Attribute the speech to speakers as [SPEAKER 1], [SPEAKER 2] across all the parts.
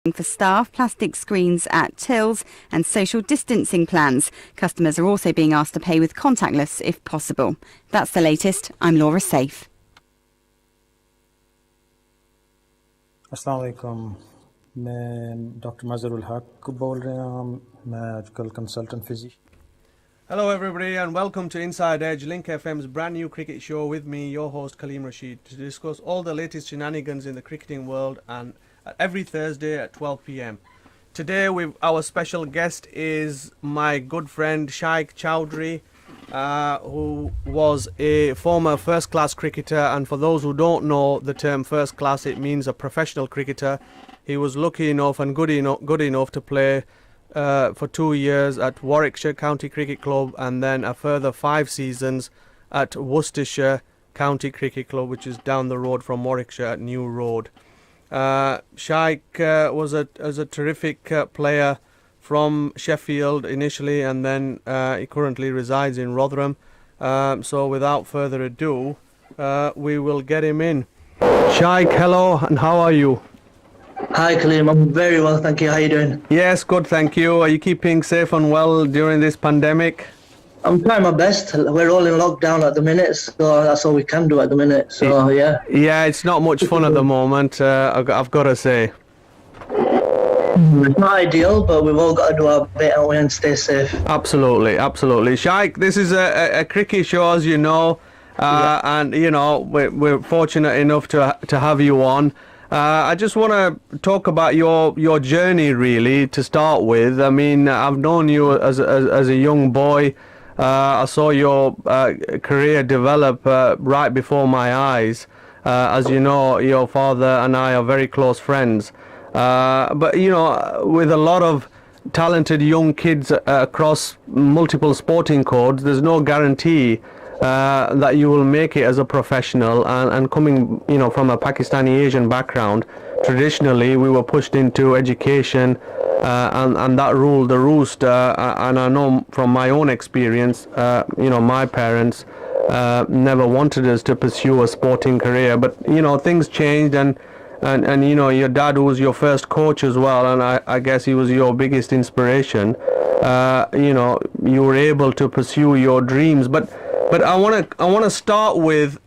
[SPEAKER 1] for staff, plastic screens at tills and social distancing plans. Customers are also being asked to pay with contactless if possible. That's the latest. I'm Laura Safe.
[SPEAKER 2] अस्सलाम वालेकुम, मैं doctor Mazharul हक बोल रहा हूँ, medical consultant physician.
[SPEAKER 3] Hello everybody and welcome to Inside Edge, Link FM's brand new cricket show with me, your host Kaleem Rashid, to discuss all the latest shenanigans in the cricketing world, and every Thursday at 12 p.m. Today our special guest is my good friend Shaikh Chowdhury, who was a former first class cricketer, and for those who don't know the term first class, it means a professional cricketer. He was lucky enough and good enough to play for 2 years at Warwickshire County Cricket Club and then a further 5 seasons at Worcestershire County Cricket Club, which is down the road from Warwickshire at New Road. Shaikh was a terrific player from Sheffield initially, and then he currently resides in Rotherham. So without further ado, we will get him in. Shaikh, hello, and how are you?
[SPEAKER 4] Hi Kaleem, I'm very well, thank you. How are you doing?
[SPEAKER 3] Yes, good, thank you. Are you keeping safe and well during this pandemic?
[SPEAKER 4] I'm trying my best. We're all in lockdown at the minute, so that's all we can do at the minute. So yeah.
[SPEAKER 3] Yeah, it's not much fun at the moment, I've got to say.
[SPEAKER 4] It's not ideal, but we've all got to do our bit and stay safe.
[SPEAKER 3] Absolutely, absolutely. Shaikh, this is a cricket show, as you know, and you know we're fortunate enough to have you on. I just want to talk about your journey, really, to start with. I mean, I've known you as a young boy. I saw your career develop right before my eyes. As you know, your father and I are very close friends. But, you know, with a lot of talented young kids across multiple sporting codes, there's no guarantee that you will make it as a professional, and coming, you know, from a Pakistani Asian background, traditionally we were pushed into education, and that ruled the roost, and I know from my own experience, you know, my parents never wanted us to pursue a sporting career, but you know, things changed, and you know, your dad was your first coach as well, and I guess he was your biggest inspiration. You know, you were able to pursue your dreams, but I want to start with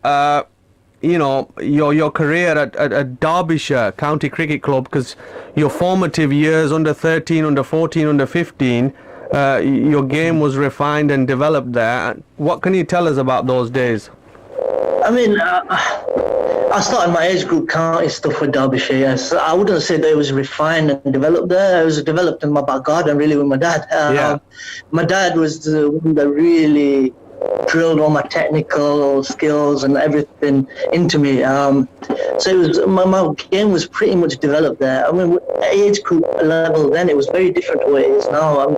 [SPEAKER 3] you know, your career at Derbyshire County Cricket Club, because your formative years, under 13, under 14, under 15, your game was refined and developed there. What can you tell us about those days?
[SPEAKER 4] I mean, I started my age group county stuff with Derbyshire, yes. I wouldn't say that it was refined and developed there. It was developed in my back garden, really, with my dad. My dad was the one that really drilled all my technical skills and everything into me. So it was my game was pretty much developed there. I mean, at age group level then, it was very different to what it is now.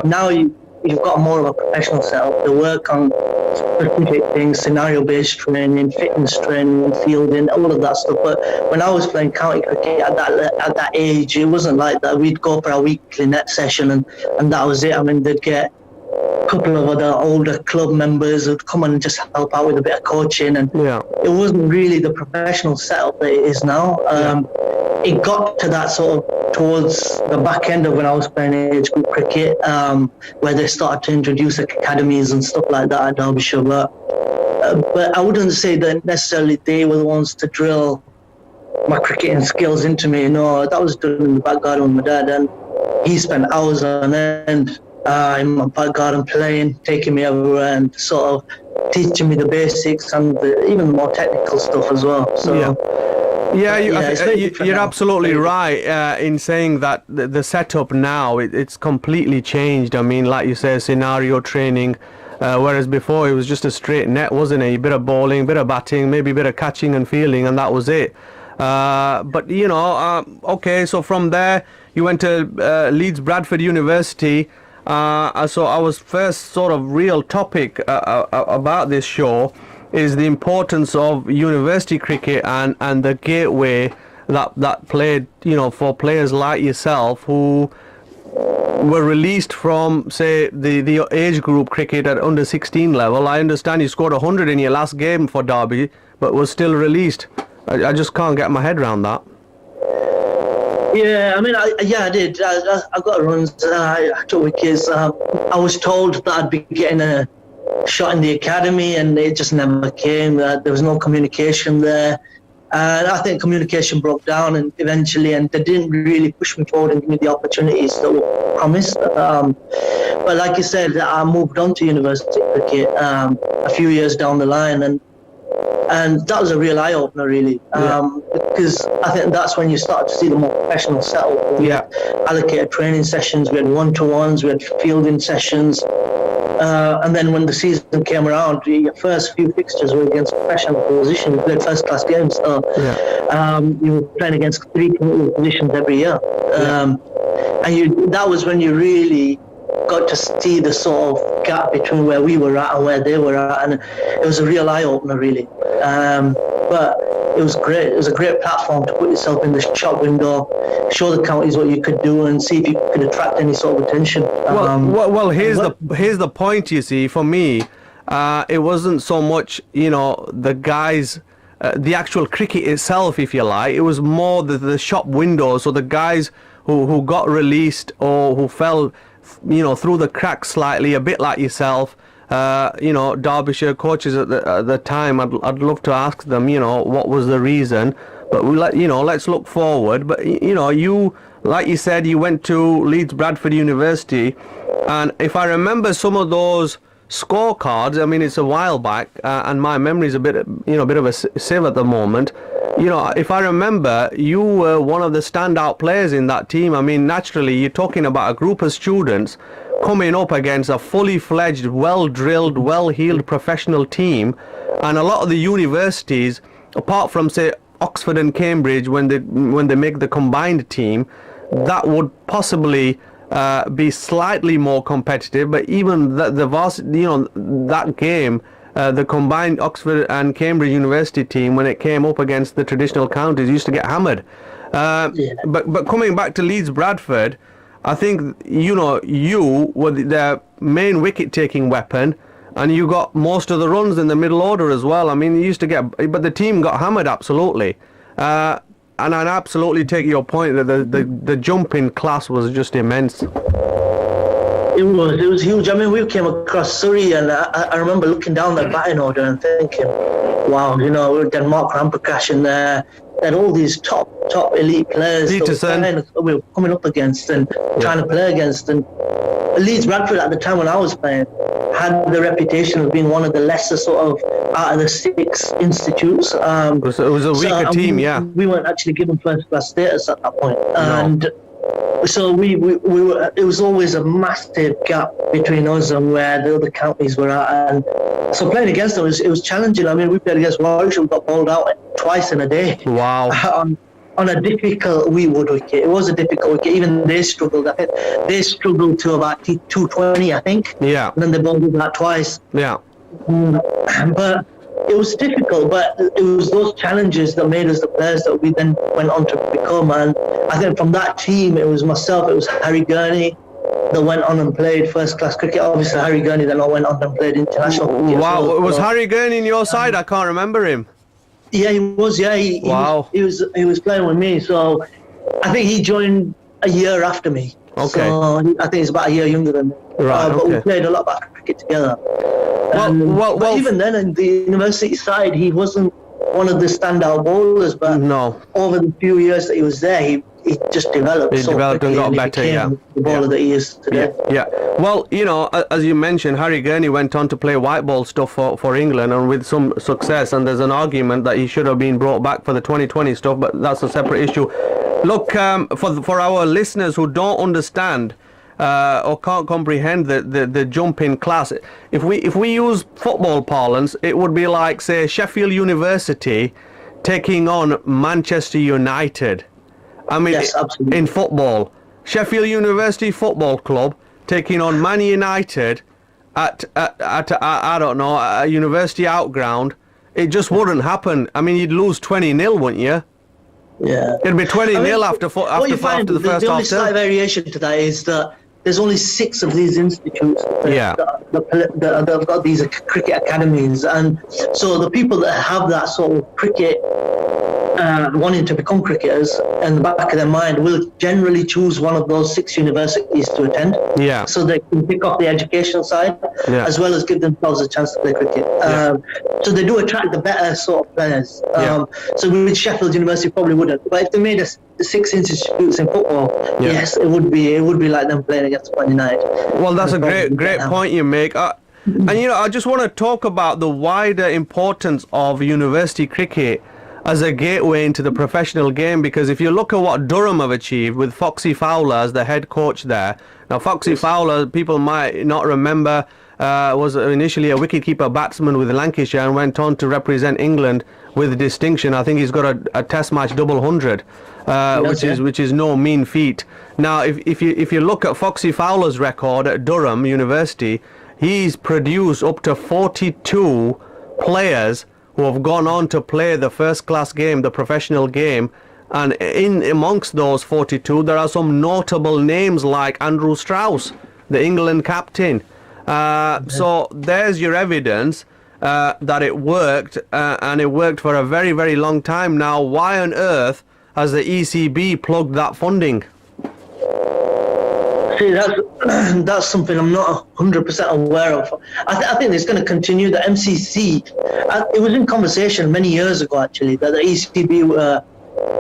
[SPEAKER 4] Now you've got more of a professional setup. They work on specific things, scenario-based training, fitness training, fielding, all of that stuff. But when I was playing county cricket at that age, it wasn't like that. We'd go for a weekly net session and that was it. I mean, they'd get a couple of other older club members who'd come and just help out with a bit of coaching, and it wasn't really the professional setup that it is now. It got to that sort of towards the back end of when I was playing age group cricket, where they started to introduce academies and stuff like that at Derbyshire. But I wouldn't say that necessarily they were the ones to drill my cricketing skills into me. No, that was done in the back garden with my dad, and he spent hours on end in my back garden playing, taking me everywhere and sort of teaching me the basics and even more technical stuff as well. So
[SPEAKER 3] you're absolutely right in saying that the setup now, it's completely changed. I mean, like you say, scenario training, whereas before it was just a straight net, wasn't it? A bit of bowling, bit of batting, maybe a bit of catching and fielding, and that was it. But you know, okay, so from there you went to Leeds Bradford University. So our first sort of real topic about this show is the importance of university cricket and the gateway that played, you know, for players like yourself who were released from, say, the age group cricket at under 16 level. I understand you scored 100 in your last game for Derby, but was still released. I just can't get my head around that.
[SPEAKER 4] Yeah, I mean, I did. I got runs. I took wickets. I was told that I'd be getting a shot in the academy, and it just never came. There was no communication there, and I think communication broke down, and eventually, and they didn't really push me forward and give me the opportunities that were promised. But like you said, I moved on to university cricket a few years down the line, and that was a real eye-opener, really, because I think that's when you start to see the more professional setup. We had allocated training sessions, we had one-to-ones, we had fielding sessions, and then when the season came around, your first few fixtures were against professional opposition. You played first-class games, so you were playing against 3 oppositions every year, and that was when you really got to see the sort of gap between where we were at and where they were at, and it was a real eye-opener, really. But it was great. It was a great platform to put yourself in the shop window, show the counties what you could do, and see if you could attract any sort of attention.
[SPEAKER 3] Here's the point. You see, for me, it wasn't so much the guys. The actual cricket itself, if you like, it was more the shop window. So the guys who got released or who fell through the cracks slightly, a bit like yourself, Derbyshire coaches at the time. I'd love to ask them, what was the reason. But let's look forward. But you, like you said, you went to Leeds Bradford University, and if I remember some of those scorecards, I mean, it's a while back, and my memory's a bit of a sieve at the moment. If I remember, you were one of the standout players in that team. I mean, naturally, you're talking about a group of students coming up against a fully fledged, well-drilled, well-heeled professional team, and a lot of the universities, apart from, say, Oxford and Cambridge, when they make the combined team, that would possibly be slightly more competitive. But even the varsity, that game, the combined Oxford and Cambridge University team, when it came up against the traditional counties, used to get hammered. But coming back to Leeds Bradford, I think you were their main wicket-taking weapon, and you got most of the runs in the middle order as well. I mean, you used to but the team got hammered, absolutely. And I'd absolutely take your point that the jump in class was just immense.
[SPEAKER 4] It was huge. I mean, we came across Surrey, and I remember looking down the batting order and thinking, wow, we had Mark Ramprakash in there. They had all these top elite players that we were coming up against and trying to play against. And Leeds Bradford at the time when I was playing had the reputation of being one of the lesser sort of out of the 6 institutes.
[SPEAKER 3] It was a weaker team,
[SPEAKER 4] We weren't actually given first class status at that point. And so we were. It was always a massive gap between us and where the other counties were at, and so playing against them it was challenging. I mean, we played against Warwickshire, we got bowled out twice in a day.
[SPEAKER 3] Wow.
[SPEAKER 4] On a difficult Weewood wicket. It was a difficult wicket. Even they struggled. I think they struggled to about 220, I think. Yeah. And then they bowled that twice.
[SPEAKER 3] Yeah.
[SPEAKER 4] But it was difficult, but it was those challenges that made us the players that we then went on to become. And I think from that team, it was myself, it was Harry Gurney that went on and played first-class cricket. Obviously, Harry Gurney then went on and played international cricket.
[SPEAKER 3] Wow, was Harry Gurney in your side? I can't remember him.
[SPEAKER 4] Yeah, he was. Yeah, he was playing with me. So I think he joined a year after me.
[SPEAKER 3] Okay.
[SPEAKER 4] So I think he's about a year younger than me.
[SPEAKER 3] Right.
[SPEAKER 4] But we played a lot of cricket together. But even then, in the university side, he wasn't one of the standout bowlers. But over the few years that he was there, he just developed.
[SPEAKER 3] He developed and got better.
[SPEAKER 4] The bowler that he is today.
[SPEAKER 3] Yeah. Well, as you mentioned, Harry Gurney went on to play white ball stuff for England, and with some success. And there's an argument that he should have been brought back for the 2020 stuff, but that's a separate issue. Look, for our listeners who don't understand or can't comprehend the jump in class, if we use football parlance, it would be like, say, Sheffield University taking on Manchester United. I mean,
[SPEAKER 4] yes, absolutely.
[SPEAKER 3] In football, Sheffield University Football Club taking on Man United at I don't know, a university outground. It just wouldn't happen. I mean, you'd lose 20-0, wouldn't you?
[SPEAKER 4] Yeah.
[SPEAKER 3] It'd be 20-0 after the first half.
[SPEAKER 4] The only slight variation to that is that there's only 6 of these institutes that have got these cricket academies, and so the people that have that sort of cricket wanting to become cricketers, in the back of their mind, will generally choose one of those 6 universities to attend.
[SPEAKER 3] Yeah.
[SPEAKER 4] So they can pick up the education side,
[SPEAKER 3] Yeah.
[SPEAKER 4] as well as give themselves a chance to play cricket. So they do attract the better sort of players. So with Sheffield University probably wouldn't. But if they made the 6 institutes in football, yes, it would be like them playing against Man United.
[SPEAKER 3] Well, that's a great point you make. And I just want to talk about the wider importance of university cricket as a gateway into the professional game, because if you look at what Durham have achieved with Foxy Fowler as the head coach there. Now, Foxy Fowler, people might not remember, was initially a wicketkeeper batsman with Lancashire and went on to represent England with distinction. I think he's got a Test match double 100, which is no mean feat. Now, if you look at Foxy Fowler's record at Durham University, he's produced up to 42 players who have gone on to play the first-class game, the professional game, and amongst those 42, there are some notable names like Andrew Strauss, the England captain. So there's your evidence that it worked, and it worked for a very, very long time. Now, why on earth has the ECB plugged that funding?
[SPEAKER 4] See, that's something I'm not 100% aware of. I think it's going to continue. The MCC, it was in conversation many years ago, actually, that the ECB were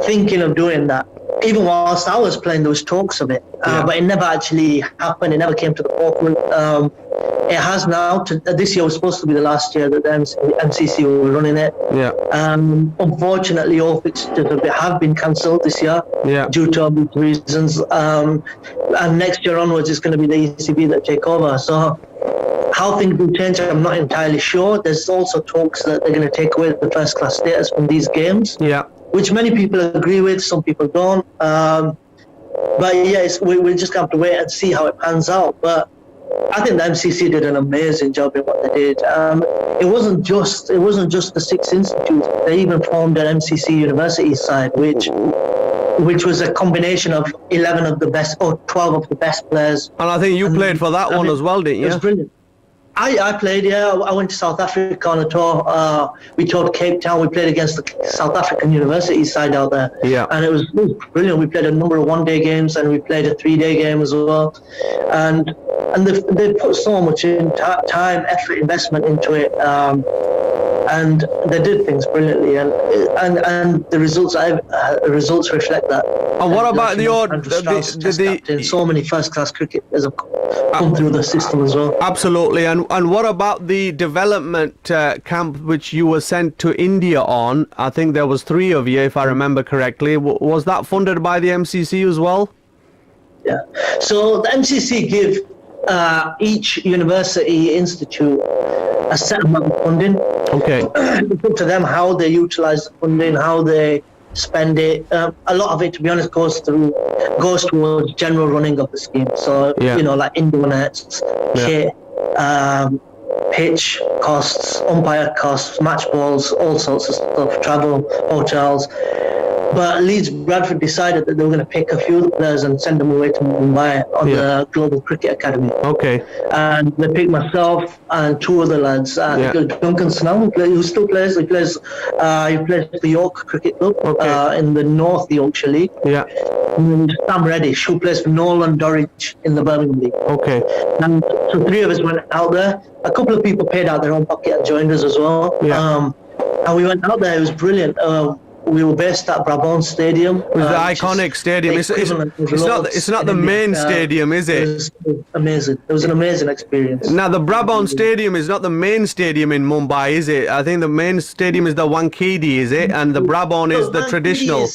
[SPEAKER 4] thinking of doing that. Even whilst I was playing, there was talks of it, but it never actually happened. It never came to the forefront. It has now. This year was supposed to be the last year that the MCC were running it.
[SPEAKER 3] Yeah.
[SPEAKER 4] Unfortunately, all fixtures have been cancelled this year due to obvious reasons. And next year onwards, it's going to be the ECB that take over. So how things will change, I'm not entirely sure. There's also talks that they're going to take away the first-class status from these games.
[SPEAKER 3] Yeah.
[SPEAKER 4] Which many people agree with, some people don't. But yes, we just have to wait and see how it pans out. But I think the MCC did an amazing job in what they did. It wasn't just the 6 institutes. They even formed an MCC university side, which was a combination of 11 of the best or 12 of the best players.
[SPEAKER 3] And I think you played for that one as well, didn't you?
[SPEAKER 4] It was brilliant. I played, I went to South Africa on a tour. We toured Cape Town. We played against the South African university side out there.
[SPEAKER 3] Yeah.
[SPEAKER 4] And it was brilliant. We played a number of one-day games and we played a 3-day game as well. And they put so much in time, effort, investment into it. And they did things brilliantly, and the results reflect that.
[SPEAKER 3] And what about
[SPEAKER 4] so many first-class cricketers have come through the system as well.
[SPEAKER 3] Absolutely, and what about the development camp which you were sent to India on? I think there was 3 of you, if I remember correctly. Was that funded by the MCC as well?
[SPEAKER 4] Yeah. So the MCC give each university institute a set amount of funding.
[SPEAKER 3] Okay.
[SPEAKER 4] It's up to them how they utilize the funding, how they spend it. A lot of it, to be honest, goes towards general running of the scheme. So, like indoor nets, kit, pitch costs, umpire costs, match balls, all sorts of stuff, travel, hotels. But Leeds Bradford decided that they were going to pick a few of the players and send them away to Mumbai on the Global Cricket Academy. Okay. And they picked myself and 2 other lads. Duncan Snell, who still plays. He plays for York Cricket Club in the North Yorkshire League. Yeah. And Sam Reddish, who plays for Nolan Dorridge in the Birmingham League. Okay. And so 3 of us went out there. A couple of people paid out their own pocket and joined us as well. Yeah. And we went out there. It was brilliant. We were based at Brabant Stadium.
[SPEAKER 3] It was the iconic stadium. It's not the main stadium, is it?
[SPEAKER 4] It was amazing. It was an amazing experience.
[SPEAKER 3] Now, the Brabant Stadium is not the main stadium in Mumbai, is it? I think the main stadium is the Wankhede, is it? And the Brabant is the traditional.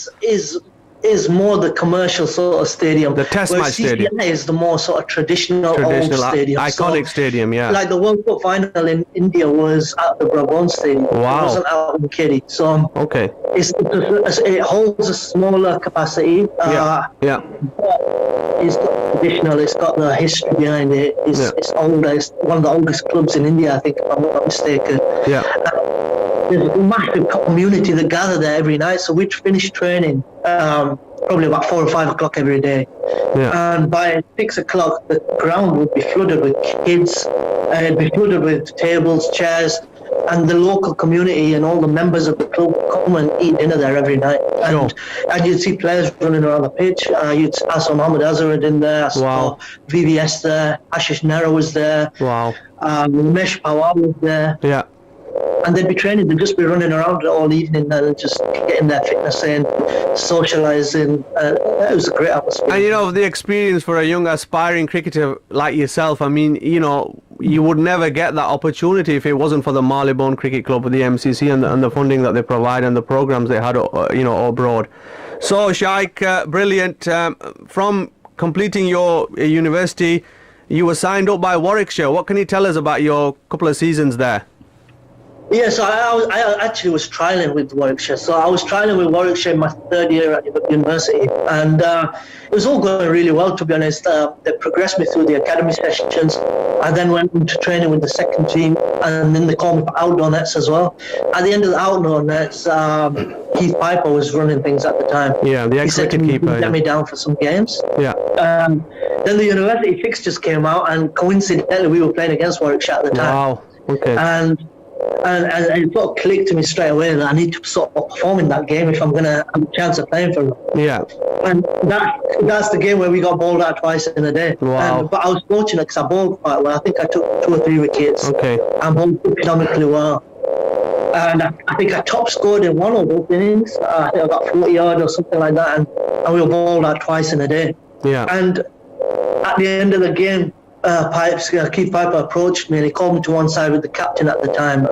[SPEAKER 4] Is more the commercial sort of stadium.
[SPEAKER 3] The Test match stadium.
[SPEAKER 4] Is the more sort of traditional old stadium.
[SPEAKER 3] Iconic stadium, yeah.
[SPEAKER 4] Like the World Cup final in India was at the Brabant Stadium.
[SPEAKER 3] Wow.
[SPEAKER 4] It wasn't out in Wankhede. So it holds a smaller capacity.
[SPEAKER 3] Yeah.
[SPEAKER 4] It's traditional. It's got the history behind it. It's older. It's one of the oldest clubs in India, I think, if I'm not mistaken. Yeah. There's a massive community that gather there every night. So we'd finish training probably about 4 or 5 o'clock every day. Yeah. And by 6 o'clock, the ground would be flooded with kids. It'd be flooded with tables, chairs. and the local community and all the members of the club come and eat dinner there every night. And you'd see players running around the pitch. I saw Mohamed Azharuddin there. I saw VVS there. Ashish Nehra was there.
[SPEAKER 3] Wow.
[SPEAKER 4] Ramesh Pawar was there.
[SPEAKER 3] Yeah.
[SPEAKER 4] And they'd be training, they'd just be running around all evening and just getting their fitness in, socialising. It was a great atmosphere.
[SPEAKER 3] And, you know, the experience for a young aspiring cricketer like yourself, I mean, you know, you would never get that opportunity if it wasn't for the Marylebone Cricket Club, the MCC, and the funding that they provide and the programs they had, you know, abroad. So, Shaikh, brilliant. From completing your university, you were signed up by Warwickshire. What can you tell us about your couple of seasons there?
[SPEAKER 4] Yeah, so I actually was trialling with Warwickshire. So I was trialling with Warwickshire in my third year at university, and it was all going really well, to be honest. They progressed me through the academy sessions. I then went into training with the second team, and then they called me for outdoor nets as well. At the end of the outdoor nets, Keith Piper was running things at the time.
[SPEAKER 3] Yeah, the ex-wicket keeper.
[SPEAKER 4] He let me down for some games.
[SPEAKER 3] Yeah.
[SPEAKER 4] Then the university fixtures came out, and coincidentally we were playing against Warwickshire at the time.
[SPEAKER 3] Wow. Okay.
[SPEAKER 4] And it sort of clicked to me straight away that I need to sort of perform in that game if I'm going to have a chance of playing for them.
[SPEAKER 3] Yeah.
[SPEAKER 4] And that's the game where we got bowled out twice in a day.
[SPEAKER 3] Wow.
[SPEAKER 4] But I was fortunate because I bowled quite well. I think I took 2 or 3 wickets.
[SPEAKER 3] Okay.
[SPEAKER 4] I bowled economically well. And I think I top scored in one of those innings. I think I got 40 yards or something like that. And we were bowled out twice in a day.
[SPEAKER 3] Yeah.
[SPEAKER 4] And at the end of the game, Keith Piper approached me and he called me to one side with the captain at the time,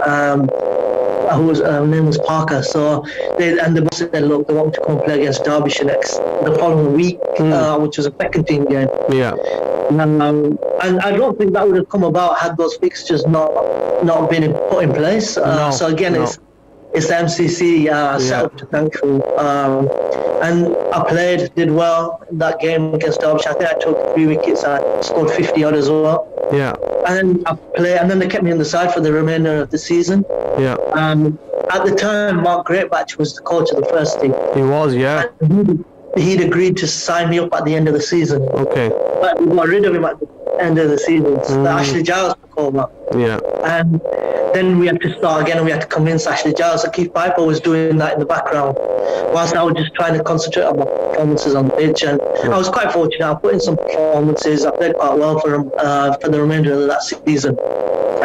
[SPEAKER 4] whose name was Parker. So the boss said, look, they want me to come play against Derbyshire the following week, which was a second team game.
[SPEAKER 3] Yeah.
[SPEAKER 4] And I don't think that would have come about had those fixtures not been put in place. So again, it's the MCC set up to thank for. And I played, did well in that game against Derbyshire. I think I took 3 wickets. I scored 50 odd as well.
[SPEAKER 3] Yeah.
[SPEAKER 4] And then I played, and then they kept me on the side for the remainder of the season.
[SPEAKER 3] Yeah.
[SPEAKER 4] At the time, Mark Greatbatch was the coach of the first team.
[SPEAKER 3] He was, yeah.
[SPEAKER 4] He'd agreed to sign me up at the end of the season.
[SPEAKER 3] Okay.
[SPEAKER 4] But we got rid of him at the end of the season. So Ashley Giles took over.
[SPEAKER 3] Yeah.
[SPEAKER 4] And then we had to start again and we had to convince Ashley Giles. So Keith Piper was doing that in the background whilst I was just trying to concentrate on my performances on the pitch. And I was quite fortunate. I put in some performances. I played quite well for him for the remainder of that season.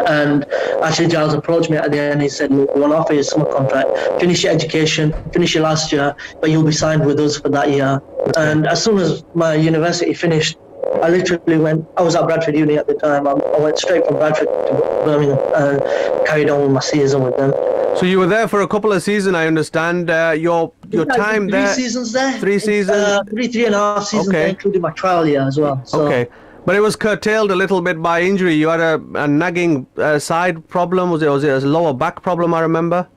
[SPEAKER 4] And Ashley Giles approached me at the end. He said, look, we want to offer you a summer contract. Finish your education, finish your last year, but you'll be signed with us for that year. Okay. And as soon as my university finished, I literally I was at Bradford Uni at the time. I went straight from Bradford to Birmingham and carried on with my season with them.
[SPEAKER 3] So you were there for a couple of seasons, I understand. Your time there?
[SPEAKER 4] 3 seasons there.
[SPEAKER 3] 3 seasons?
[SPEAKER 4] 3.5 seasons there, including my trial year as well. So.
[SPEAKER 3] Okay. But it was curtailed a little bit by injury. You had a nagging side problem. Was it a lower back problem, I remember?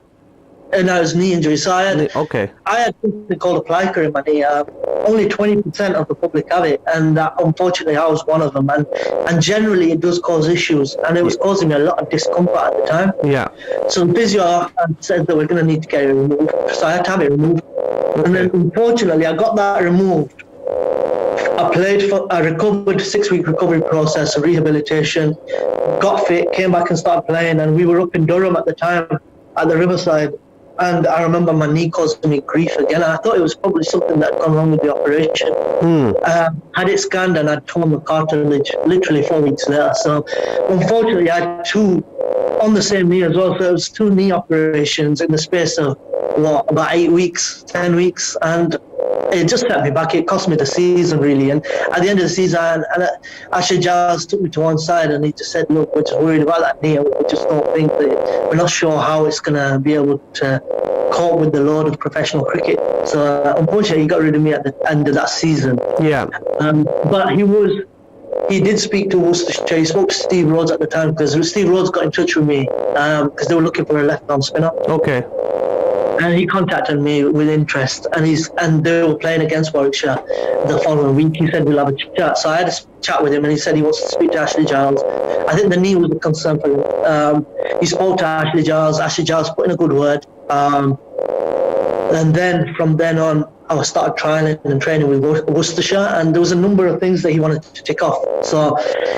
[SPEAKER 4] No, it was knee injury. So I had something called a plica in my knee. Only 20% of the public have it, and unfortunately I was one of them. And generally it does cause issues, and it was causing me a lot of discomfort at the time.
[SPEAKER 3] Yeah.
[SPEAKER 4] So the physio said that we're going to need to get it removed. So I had to have it removed. Okay. And then unfortunately I got that removed. I recovered, 6-week recovery process, rehabilitation, got fit, came back and started playing, and we were up in Durham at the time, at the Riverside, and I remember my knee causing me grief again. I thought it was probably something that had gone wrong with the operation. Had it scanned and I'd torn the cartilage literally 4 weeks later. So unfortunately I had 2 on the same knee as well, so it was 2 knee operations in the space of about 8 weeks, 10 weeks, and it just set me back. It cost me the season, really. And at the end of the season, Ashley Giles took me to one side and he just said, look, we're just worried about that knee. We just don't think that, we're not sure how it's going to be able to cope with the load of professional cricket. So unfortunately, he got rid of me at the end of that season.
[SPEAKER 3] Yeah.
[SPEAKER 4] But he did speak to Worcestershire. He spoke to Steve Rhodes at the time, because Steve Rhodes got in touch with me because they were looking for a left-arm spinner.
[SPEAKER 3] Okay.
[SPEAKER 4] And he contacted me with interest, and they were playing against Warwickshire the following week. He said we'll have a chat. So I had a chat with him, and he said he wants to speak to Ashley Giles. I think the knee was a concern for him. He spoke to Ashley Giles. Ashley Giles put in a good word. And then from then on, I started trialing and training with Worcestershire, and there was a number of things that he wanted to tick off. So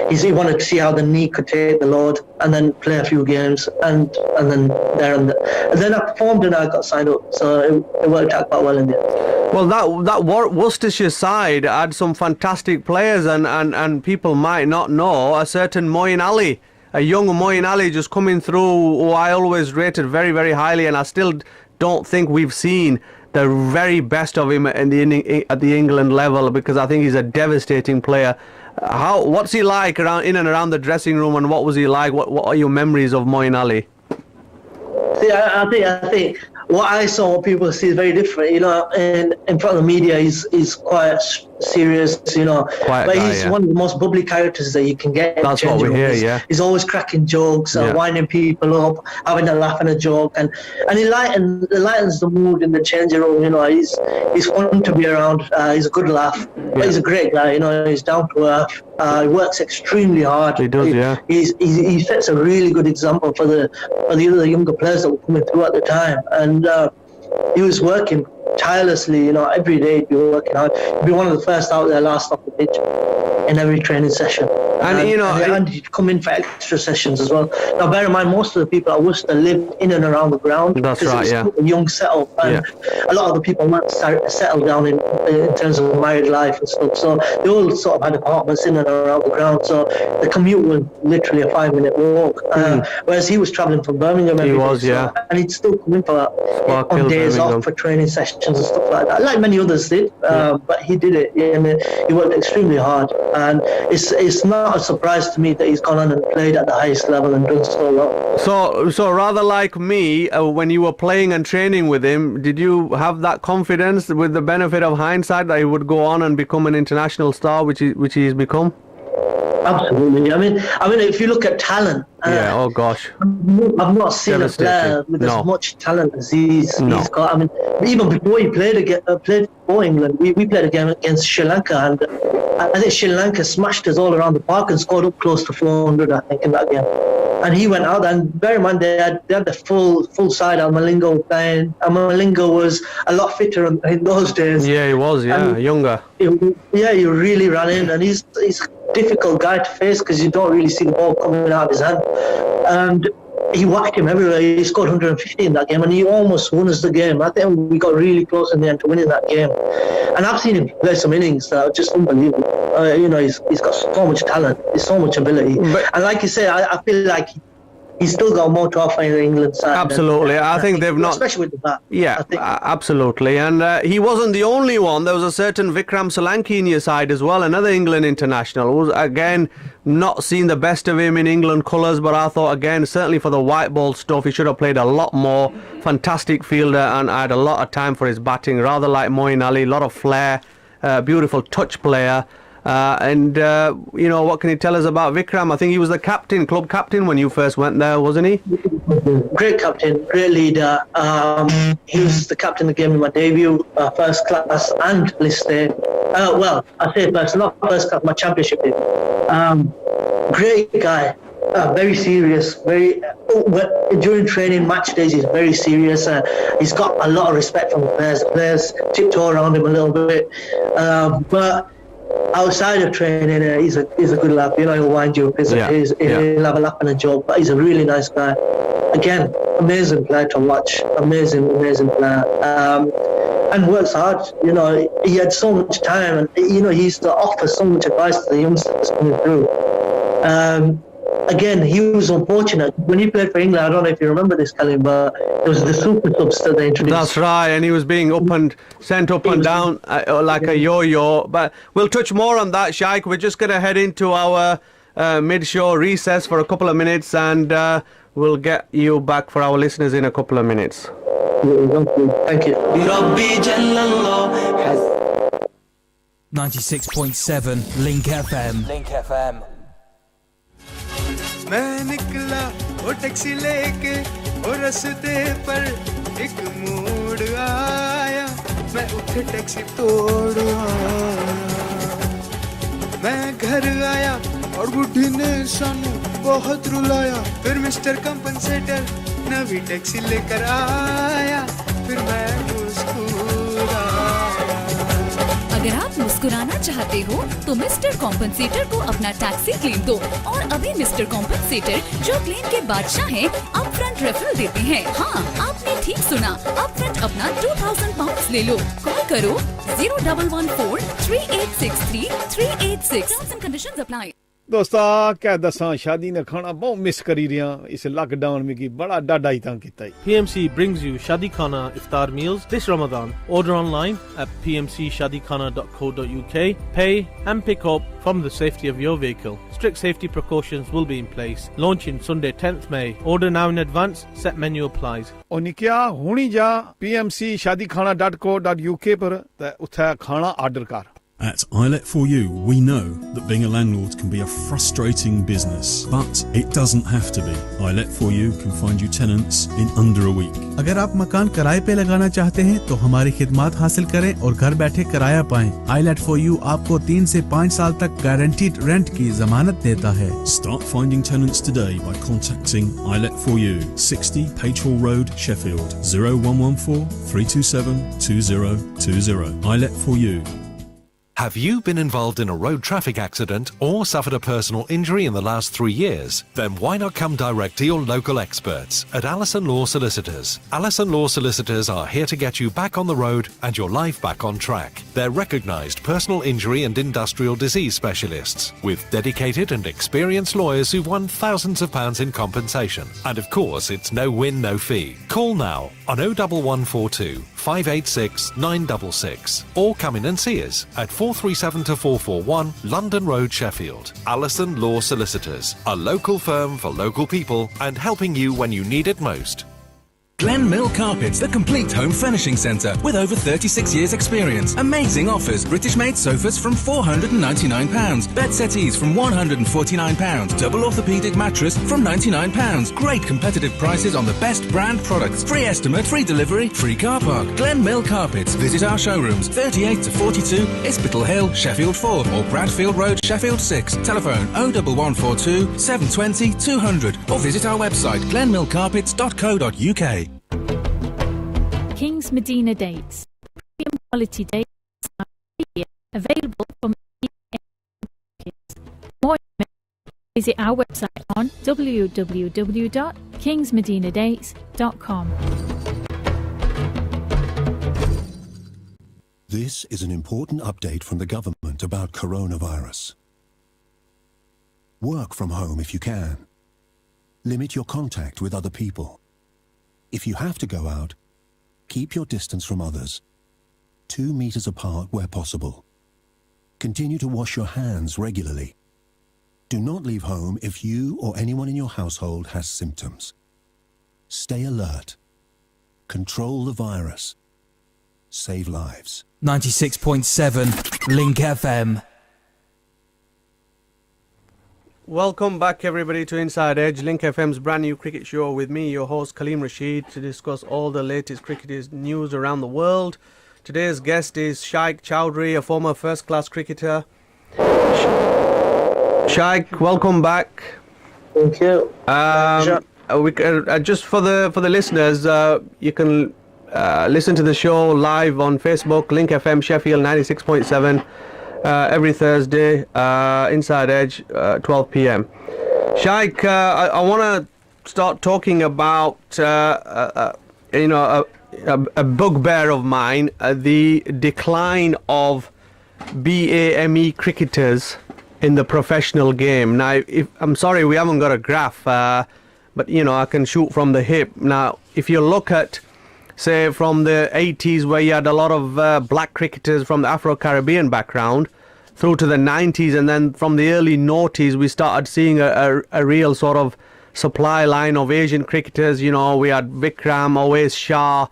[SPEAKER 4] he wanted to see how the knee could take the load, and then play a few games, and then and then I performed and I got signed up. So it worked out quite well in the end.
[SPEAKER 3] Well, that Worcestershire side had some fantastic players, and people might not know a certain Moeen Ali, a young Moeen Ali just coming through, who I always rated very, very highly, and I still don't think we've seen the very best of him at the England level, because I think he's a devastating player. What's he like in and around the dressing room, and what was he like? What are your memories of Moeen Ali?
[SPEAKER 4] See, I think what I saw, what people see is very different. You know, in front of the media, he's quite serious. You know,
[SPEAKER 3] Quiet
[SPEAKER 4] but
[SPEAKER 3] guy,
[SPEAKER 4] he's
[SPEAKER 3] yeah.
[SPEAKER 4] one of the most bubbly characters that you can get. in
[SPEAKER 3] That's what we
[SPEAKER 4] changing
[SPEAKER 3] hear,
[SPEAKER 4] rooms.
[SPEAKER 3] yeah.
[SPEAKER 4] He's always cracking jokes,
[SPEAKER 3] Yeah.
[SPEAKER 4] winding people up, having a laugh and a joke, and he lightens the mood in the changing room. You know, he's fun to be around. He's a good laugh. But he's a great guy. You know, he's down to earth. He works extremely hard.
[SPEAKER 3] He does, yeah.
[SPEAKER 4] He sets a really good example for the other younger players that were coming through at the time, and he was working tirelessly. You know, every day he'd be working hard. He'd be one of the first out there, last off the pitch in every training session.
[SPEAKER 3] And, you know,
[SPEAKER 4] and he'd come in for extra sessions as well. Now, bear in mind, most of the people at Worcester lived in and around the ground.
[SPEAKER 3] That's
[SPEAKER 4] because
[SPEAKER 3] right,
[SPEAKER 4] it was
[SPEAKER 3] yeah.
[SPEAKER 4] a young setup, and a lot of the people weren't settled down in terms of married life and stuff. So they all sort of had apartments in and around the ground. So the commute was literally a 5-minute walk. Whereas he was travelling from Birmingham every day.
[SPEAKER 3] was, yeah.
[SPEAKER 4] And he'd still come in for
[SPEAKER 3] Sparkhill,
[SPEAKER 4] on days
[SPEAKER 3] Birmingham.
[SPEAKER 4] off for training sessions and stuff like that, like many others did. But he did it, and he worked extremely hard. And it's not a surprise to me that he's gone on and played at the highest level and done so well.
[SPEAKER 3] So rather like me, when you were playing and training with him, did you have that confidence, with the benefit of hindsight, that he would go on and become an international star, which he's become?
[SPEAKER 4] Absolutely. I mean, if you look at talent,
[SPEAKER 3] Yeah. Oh gosh.
[SPEAKER 4] I've not seen a player
[SPEAKER 3] Devastating.
[SPEAKER 4] with
[SPEAKER 3] No.
[SPEAKER 4] as much talent as he's
[SPEAKER 3] No.
[SPEAKER 4] got. I mean, even before he played for England, we played a game against Sri Lanka, and I think Sri Lanka smashed us all around the park and scored up close to 400, I think, in that game. And he went out, and bear in mind, they had the full side. Malingo playing. Malingo was a lot fitter in those days.
[SPEAKER 3] Yeah, he was. Yeah,
[SPEAKER 4] And-
[SPEAKER 3] younger.
[SPEAKER 4] He really ran in, and he's a difficult guy to face because you don't really see the ball coming out of his hand. And he whacked him everywhere. He scored 150 in that game, and he almost won us the game. I think we got really close in the end to winning that game. And I've seen him play some innings that are just unbelievable. You know, he's got so much talent, he's so much ability. And like you say, I feel like he's still got more to offer in the England side.
[SPEAKER 3] Absolutely. I think they've not.
[SPEAKER 4] Especially with the bat.
[SPEAKER 3] Yeah,
[SPEAKER 4] I think.
[SPEAKER 3] absolutely. And he wasn't the only one. There was a certain Vikram Solanki in your side as well, another England international. Who was, again, not seen the best of him in England colours, but I thought, again, certainly for the white ball stuff, he should have played a lot more. Fantastic fielder, and I had a lot of time for his batting, rather like Moeen Ali, a lot of flair, beautiful touch player. You know, what can you tell us about Vikram? I think he was the captain, club captain, when you first went there, wasn't he?
[SPEAKER 4] Great captain, great leader. He was the captain that gave me my debut, first class and list day. Well, I say first, not first class, my championship day. Great guy, very serious, during training, match days, he's very serious. He's got a lot of respect from the players. The players tiptoe around him a little bit. But outside of training, he's a good lad. You know, he'll wind you up. He'll have a laugh and a joke. But he's a really nice guy. Again, amazing player to watch. Amazing player. And works hard. You know, he had so much time, and you know, he used to offer so much advice to the youngsters coming through. Again, he was unfortunate when he played for England. I don't know if you remember this, Kalim, but it was the super subs that they introduced.
[SPEAKER 3] That's right, and he was being sent up and down like a yo-yo. But we'll touch more on that, Shaikh. We're just going to head into our mid-show recess for a couple of minutes, and we'll get you back for our listeners in a couple of minutes.
[SPEAKER 4] Thank you.
[SPEAKER 5] 96.7 Link FM. Link FM.
[SPEAKER 6] मैं निकला वो taxi लेके और रास्ते पर एक मोड़ आया मैं उठे टैक्सी तोड़ आया मैं घर आया और बुढ़ी ने सानू बहुत रुलाया फिर मिस्टर कंपनसेटर नवी टैक्सी लेकर आया फिर मैं मुस्कुराया
[SPEAKER 7] अगर आप मुस्कुराना चाहते हो तो मिस्टर कॉम्पनसेटर को अपना टैक्सी क्लेम दो और अभी मिस्टर कॉम्पनसेटर जो क्लेम के बादशाह हैं अपफ्रंट रेफरल देते हैं। हाँ, आपने ठीक सुना, अपफ्रंट अपना 2000 पाउंड ले लो। कॉल करो 0114 3863 386। Terms and conditions apply.
[SPEAKER 8] दोस्ता क्या दसा शादी ने खाना बहुत मिस करी रहा इस लॉकडाउन में की बड़ा डाडा ही तंग किता।
[SPEAKER 9] PMC brings you Shadi Khana iftar meals this Ramadan. Order online at pmcshadikhana.co.uk. Pay and pick up from the safety of your vehicle. Strict safety precautions will be in place. Launching Sunday 10th May. Order now in advance. Set menu applies.
[SPEAKER 8] और निकिया हुनी जा pmcshadikhana.co.uk पर ते उथे खाना order कर।
[SPEAKER 10] At iLet4U, we know that being a landlord can be a frustrating business, but it doesn't have to be. iLet4U can find you tenants in under a week.
[SPEAKER 11] अगर आप मकान किराए पे लगाना चाहते हैं तो हमारी खिदमत हासिल करें और घर बैठे किराया पाएं। iLet4U आपको 3 से 5 साल तक गारंटीड रेंट की जमानत देता है।
[SPEAKER 10] Start finding tenants today by contacting iLet4U, 60 Page Hall Road, Sheffield, 0114 327 2020. iLet4U.
[SPEAKER 12] Have you been involved in a road traffic accident or suffered a personal injury in the last 3 years? Then why not come direct to your local experts at Allison Law Solicitors? Allison Law Solicitors are here to get you back on the road and your life back on track. They're recognised personal injury and industrial disease specialists with dedicated and experienced lawyers who've won thousands of pounds in compensation. And of course, it's no win, no fee. Call now on 01142 586 966 or come in and see us at 437 to 441 London Road, Sheffield. Allison Law Solicitors, a local firm for local people and helping you when you need it most.
[SPEAKER 13] Glen Mill Carpets, the complete home furnishing centre with over 36 years experience. Amazing offers. British made sofas from £499. Bed settees from £149. Double orthopaedic mattress from £99. Great competitive prices on the best brand products. Free estimate, free delivery, free car park. Glen Mill Carpets. Visit our showrooms 38 to 42 Ispital Hill, Sheffield 4 or Bradfield Road, Sheffield 6. Telephone 01142 720 200 or visit our website glenmillcarpets.co.uk.
[SPEAKER 14] Kings Medina Dates. Premium quality dates are available from more information, visit our website on www.kingsmedinadates.com.
[SPEAKER 15] This is an important update from the government about coronavirus. Work from home if you can. Limit your contact with other people. If you have to go out, keep your distance from others, 2 meters apart where possible. Continue to wash your hands regularly. Do not leave home if you or anyone in your household has symptoms. Stay alert. Control the virus. Save lives.
[SPEAKER 5] 96.7 Link FM.
[SPEAKER 3] Welcome back everybody to Inside Edge, Link FM's brand new cricket show with me, your host Kaleem Rashid, to discuss all the latest cricket news around the world. Today's guest is Shaikh Chowdhury, a former first-class cricketer. Shaikh, welcome back.
[SPEAKER 4] Thank you.
[SPEAKER 3] Just for the listeners, you can listen to the show live on Facebook, Link FM Sheffield 96.7. Every Thursday, Inside Edge, 12 p.m. Shaikh, I want to start talking about, a bugbear of mine, the decline of BAME cricketers in the professional game. Now, I'm sorry we haven't got a graph, but, I can shoot from the hip. Now, if you look at, say, from the 80s where you had a lot of black cricketers from the Afro-Caribbean background, through to the 90s, and then from the early noughties we started seeing a real sort of supply line of Asian cricketers. We had Vikram, Awais Shah,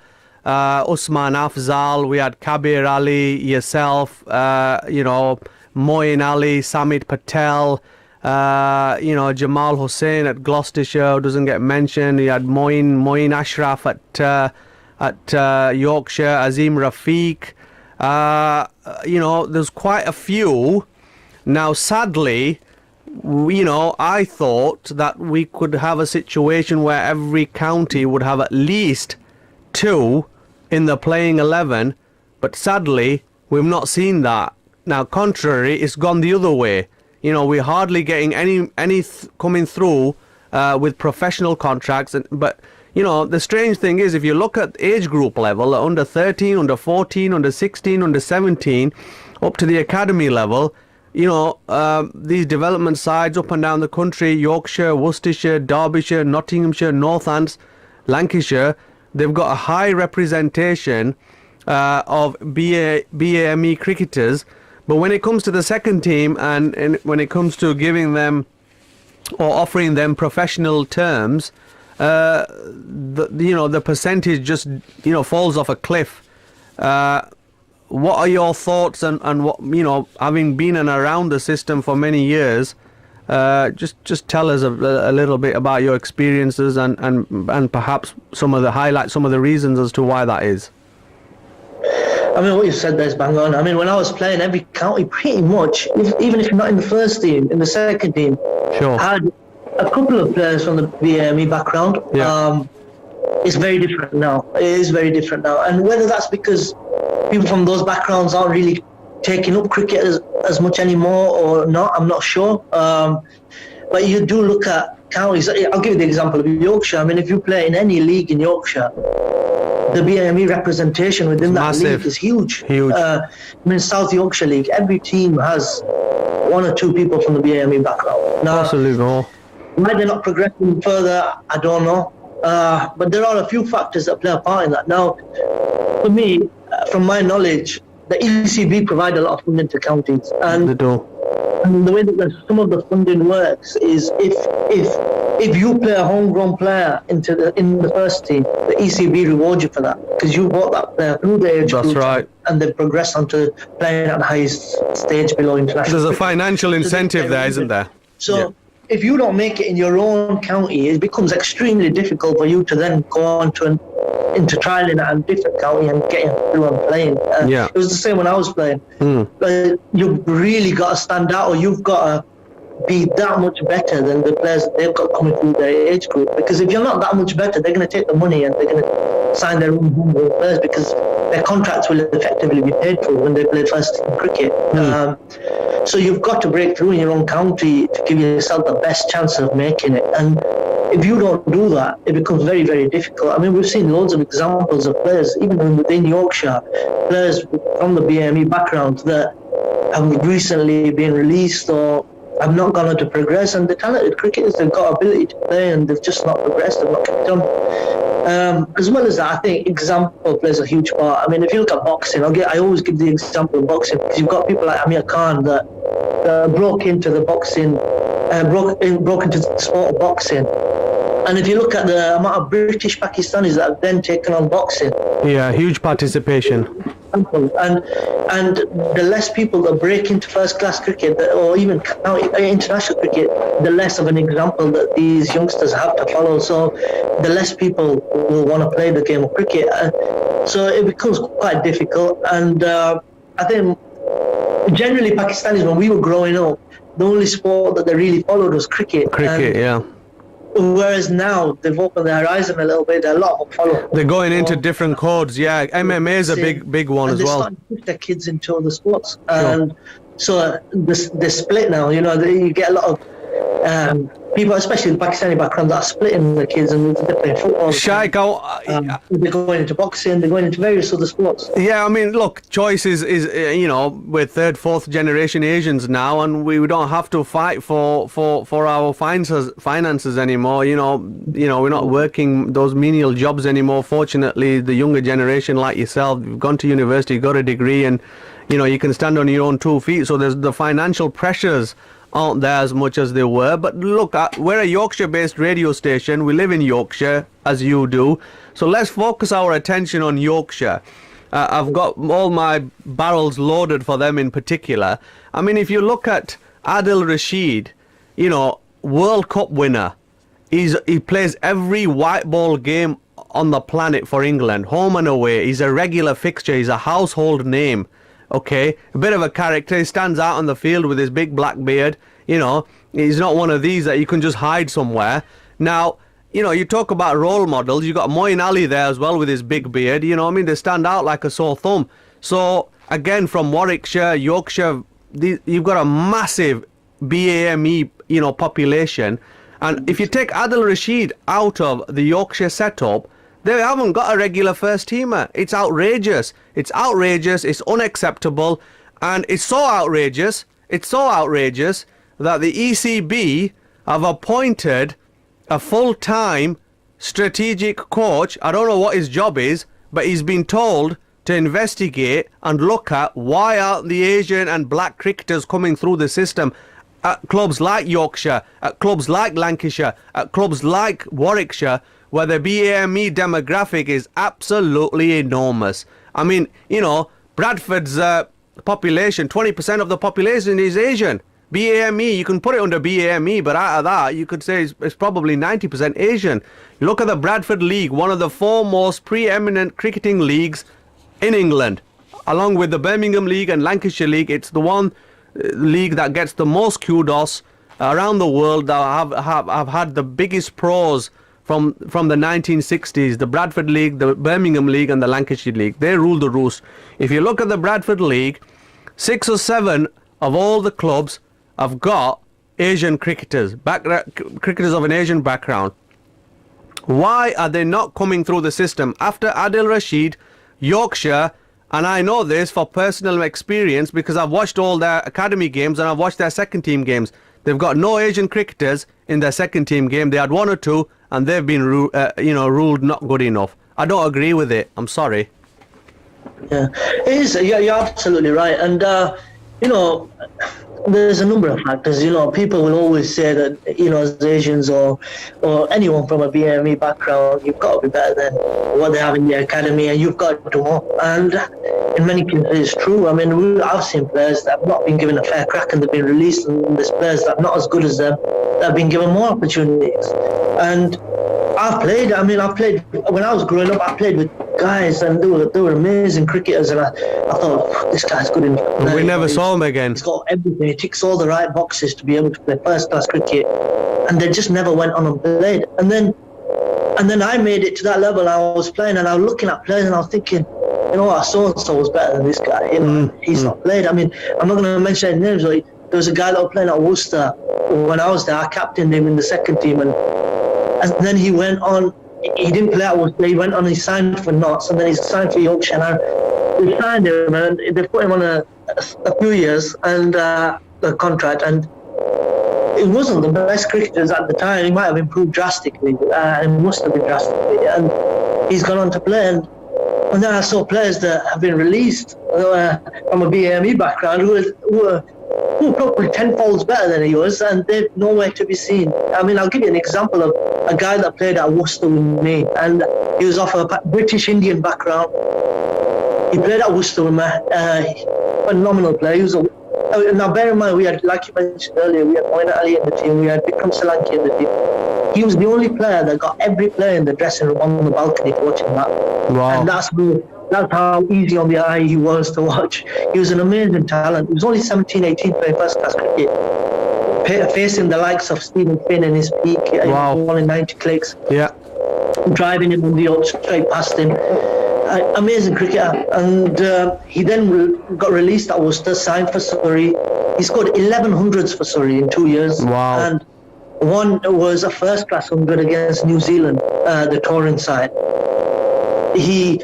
[SPEAKER 3] Usman Afzal, we had Kabir Ali, yourself, Moeen Ali, Samit Patel, Jamal Hussain at Gloucestershire doesn't get mentioned. You had Moeen Ashraf at Yorkshire, Azim Rafiq. There's quite a few. Now, sadly, I thought that we could have a situation where every county would have at least 2 in the playing 11, but sadly, we've not seen that. Now, contrary, it's gone the other way. You know, we're hardly getting any coming through with professional contracts. But, you know, the strange thing is, if you look at age group level, under 13, under 14, under 16, under 17, up to the academy level, you know, these development sides up and down the country, Yorkshire, Worcestershire, Derbyshire, Nottinghamshire, Northants, Lancashire, they've got a high representation of BAME cricketers. But when it comes to the second team and when it comes to giving them or offering them professional terms, the percentage just, you know, falls off a cliff. What are your thoughts and what, you know, having been and around the system for many years, just tell us a little bit about your experiences and perhaps some of the reasons as to why that is.
[SPEAKER 4] I mean, what you said there is bang on. I mean, when I was playing, every county pretty much, even if you're not in the first team, in the second team,
[SPEAKER 3] sure,
[SPEAKER 4] I had a couple of players from the BAME background.
[SPEAKER 3] Yeah.
[SPEAKER 4] It's very different now. It is very different now. And whether that's because people from those backgrounds aren't really taking up cricket as much anymore or not, I'm not sure. But you do look at counties. I'll give you the example of Yorkshire. I mean, if you play in any league in Yorkshire, the BAME representation within that league is huge. I mean, South Yorkshire League, every team has one or two people from the BAME background. Now,
[SPEAKER 3] absolutely.
[SPEAKER 4] Why they're not progressing further, I don't know. But there are a few factors that play a part in that. Now, for me, from my knowledge, the ECB provide a lot of funding to counties, and
[SPEAKER 3] they do.
[SPEAKER 4] And the way that some of the funding works is if you play a homegrown player in the first team, the ECB rewards you for that because you bought that player through the age group.
[SPEAKER 3] That's right.
[SPEAKER 4] And they've progressed onto playing at the highest stage below international.
[SPEAKER 3] There's a financial incentive there, isn't there?
[SPEAKER 4] So if you don't make it in your own county, it becomes extremely difficult for you to then go on to into trialing at a different county and getting through and playing. It was the same when I was playing. You've really got to stand out, or you've got to be that much better than the players that they've got coming through their age group. Because if you're not that much better, they're going to take the money and they're going to sign their own homegrown players because their contracts will effectively be paid for when they play first team cricket. So you've got to break through in your own county to give yourself the best chance of making it. And if you don't do that, it becomes very, very difficult. I mean, we've seen loads of examples of players, even within Yorkshire, players from the BAME background that have recently been released or have not gone on to progress, and the talented cricketers, they've got ability to play and they've just not progressed, they've not kept on. As well as that, I think example plays a huge part. I mean, if you look at boxing, I always give the example of boxing because you've got people like Amir Khan that broke into the boxing, broke into the sport of boxing. And if you look at the amount of British Pakistanis that have then taken on boxing,
[SPEAKER 3] huge participation.
[SPEAKER 4] And the less people that break into first class cricket or even international cricket, the less of an example that these youngsters have to follow. So the less people will want to play the game of cricket. So it becomes quite difficult. And I think generally Pakistanis, when we were growing up, the only sport that they really followed was cricket. Whereas now they've opened their horizon a little bit. A lot of them follow.
[SPEAKER 3] They're going into different codes. Yeah, MMA is a big one as well.
[SPEAKER 4] They're starting to push their kids into other sports, and so they split now. You know, you get a lot of people, especially in Pakistani background, that are splitting the kids and they're playing football.
[SPEAKER 3] Shaikh,
[SPEAKER 4] they're going into boxing. They're going into various other sports.
[SPEAKER 3] Yeah, I mean, look, choice is you know, we're third, fourth generation Asians now, and we don't have to fight for our finances anymore. You know, we're not working those menial jobs anymore. Fortunately, the younger generation like yourself, you've gone to university, got a degree, and you know, you can stand on your own 2 feet. So there's the financial pressures aren't there as much as they were. But look, we're a Yorkshire-based radio station. We live in Yorkshire, as you do. So let's focus our attention on Yorkshire. I've got all my barrels loaded for them in particular. I mean, if you look at Adil Rashid, you know, World Cup winner. He plays every white ball game on the planet for England, home and away. He's a regular fixture. He's a household name. Okay, a bit of a character. He stands out on the field with his big black beard. You know, he's not one of these that you can just hide somewhere. Now, you know, you talk about role models. You got Moeen Ali there as well with his big beard. You know what I mean? They stand out like a sore thumb. So again, from Warwickshire, Yorkshire, you've got a massive BAME, population. And if you take Adil Rashid out of the Yorkshire setup, they haven't got a regular first teamer. It's outrageous. It's outrageous. It's unacceptable. And it's so outrageous. It's so outrageous that the ECB have appointed a full-time strategic coach. I don't know what his job is, but he's been told to investigate and look at why aren't the Asian and black cricketers coming through the system at clubs like Yorkshire, at clubs like Lancashire, at clubs like Warwickshire, where the BAME demographic is absolutely enormous. I mean, Bradford's population, 20% of the population is Asian. BAME, you can put it under BAME, but out of that, you could say it's probably 90% Asian. Look at the Bradford League, one of the foremost preeminent cricketing leagues in England. Along with the Birmingham League and Lancashire League, it's the one league that gets the most kudos around the world, that have had the biggest pros from the 1960s. The Bradford League, the Birmingham League and the Lancashire League, they rule the roost. If you look at the Bradford League, 6 or 7 of all the clubs have got Asian cricketers, cricketers of an Asian background. Why are they not coming through the system? After Adil Rashid, Yorkshire, and I know this for personal experience because I've watched all their academy games and I've watched their second team games. They've got no Asian cricketers in their second team game. They had 1 or 2 and they've been ruled not good enough. I don't agree with it. I'm sorry.
[SPEAKER 4] Yeah, it is. You're absolutely right. And, there's a number of factors. People will always say that, as Asians or anyone from a BME background, you've got to be better than what they have in the academy and you've got to do more. And in many cases, it's true. I mean, I've seen players that have not been given a fair crack and they've been released, and there's players that are not as good as them that have been given more opportunities. And I've played when I was growing up. I played with guys, and they were amazing cricketers, and I thought, this guy's good enough.
[SPEAKER 3] We never saw him again.
[SPEAKER 4] He's got everything. He ticks all the right boxes to be able to play first-class cricket, and they just never went on and played. And then I made it to that level. I was playing, and I was looking at players, and I was thinking, so-and-so was better than this guy. He's not played. I mean, I'm not going to mention any names. There was a guy that was playing at Worcester when I was there. I captained him in the second team, and then he went on. He didn't play at Worcester. He went on. He signed for Notts, and then he signed for Yorkshire. And they signed him, and they put him on a few years and a contract. And it wasn't the best cricketers at the time. He might have improved drastically, and must have been drastically. And he's gone on to play. And then I saw players that have been released from a BME background who were probably 10 folds better than he was, and they're nowhere to be seen. I mean, I'll give you an example of a guy that played at Worcester with me, and he was of a British Indian background. He played at Worcester with me, phenomenal player. He was now bear in mind, we had, like you mentioned earlier, we had Moeen Ali in the team, we had Vikram Solanki in the team. He was the only player that got every player in the dressing room on the balcony watching that.
[SPEAKER 3] Wow.
[SPEAKER 4] And that's how easy on the eye he was to watch. He was an amazing talent. He was only 17, 18 playing first-class cricket, facing the likes of Stephen Finn in his peak, bowling 90 clicks.
[SPEAKER 3] Yeah.
[SPEAKER 4] Driving him on the up straight past him. Amazing cricketer. And he then got released at Worcester, signed for Surrey. He scored 1100s for Surrey in 2 years.
[SPEAKER 3] Wow.
[SPEAKER 4] And one was a first-class 100 against New Zealand, the touring side. He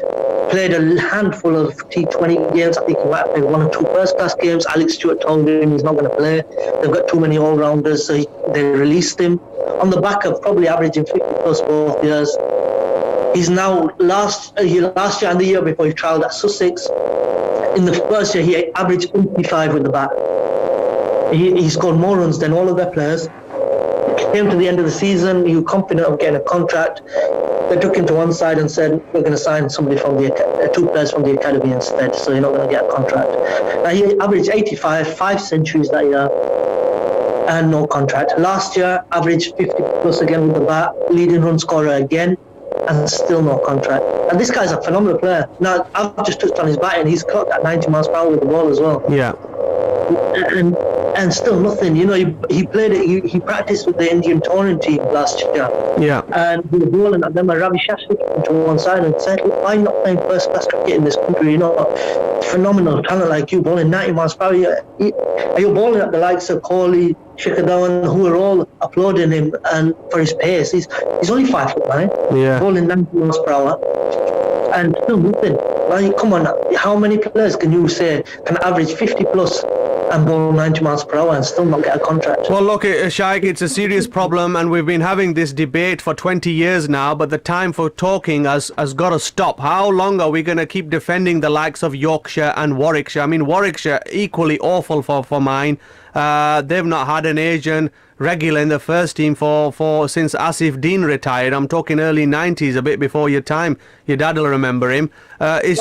[SPEAKER 4] played a handful of T20 games. I think he might have played 1 or 2 first-class games. Alex Stewart told him he's not going to play. They've got too many all-rounders, so they released him on the back of probably averaging 50 plus both years. He's now last year and the year before he trialled at Sussex. In the first year, he averaged 85 with the bat. He scored more runs than all of their players. Came to the end of the season, he was confident of getting a contract. They took him to one side and said, we're going to sign somebody from 2 players from the academy instead, so you're not going to get a contract. Now, he averaged 85, 5 centuries that year, and no contract. Last year, averaged 50 plus again with the bat, leading run scorer again, and still no contract. And this guy's a phenomenal player. Now, I've just touched on his batting. He's clocked at 90 miles per hour with the ball as well.
[SPEAKER 3] Yeah.
[SPEAKER 4] And still nothing. He played it. He practiced with the Indian touring team last year. Yeah. And he was bowling at them. Ravi Shastri came to one side and said, "Why not playing first class cricket in this country? phenomenal talent like you, bowling 90 miles per hour. You're bowling at the likes of Kohli, Shikhar Dhawan, who are all applauding him and for his pace. He's only 5'9", bowling 90 miles per hour, and still moving. Like, come on, how many players can you say can average 50 plus and bowl 90 miles per hour and still not get a contract?
[SPEAKER 3] Well, look, Shaikh, it's a serious problem, and we've been having this debate for 20 years now, but the time for talking has got to stop. How long are we going to keep defending the likes of Yorkshire and Warwickshire? I mean, Warwickshire, equally awful for mine. They've not had an Asian regular in the first team for since Asif Dean retired. I'm talking early 90s, a bit before your time. Your dad will remember him. It's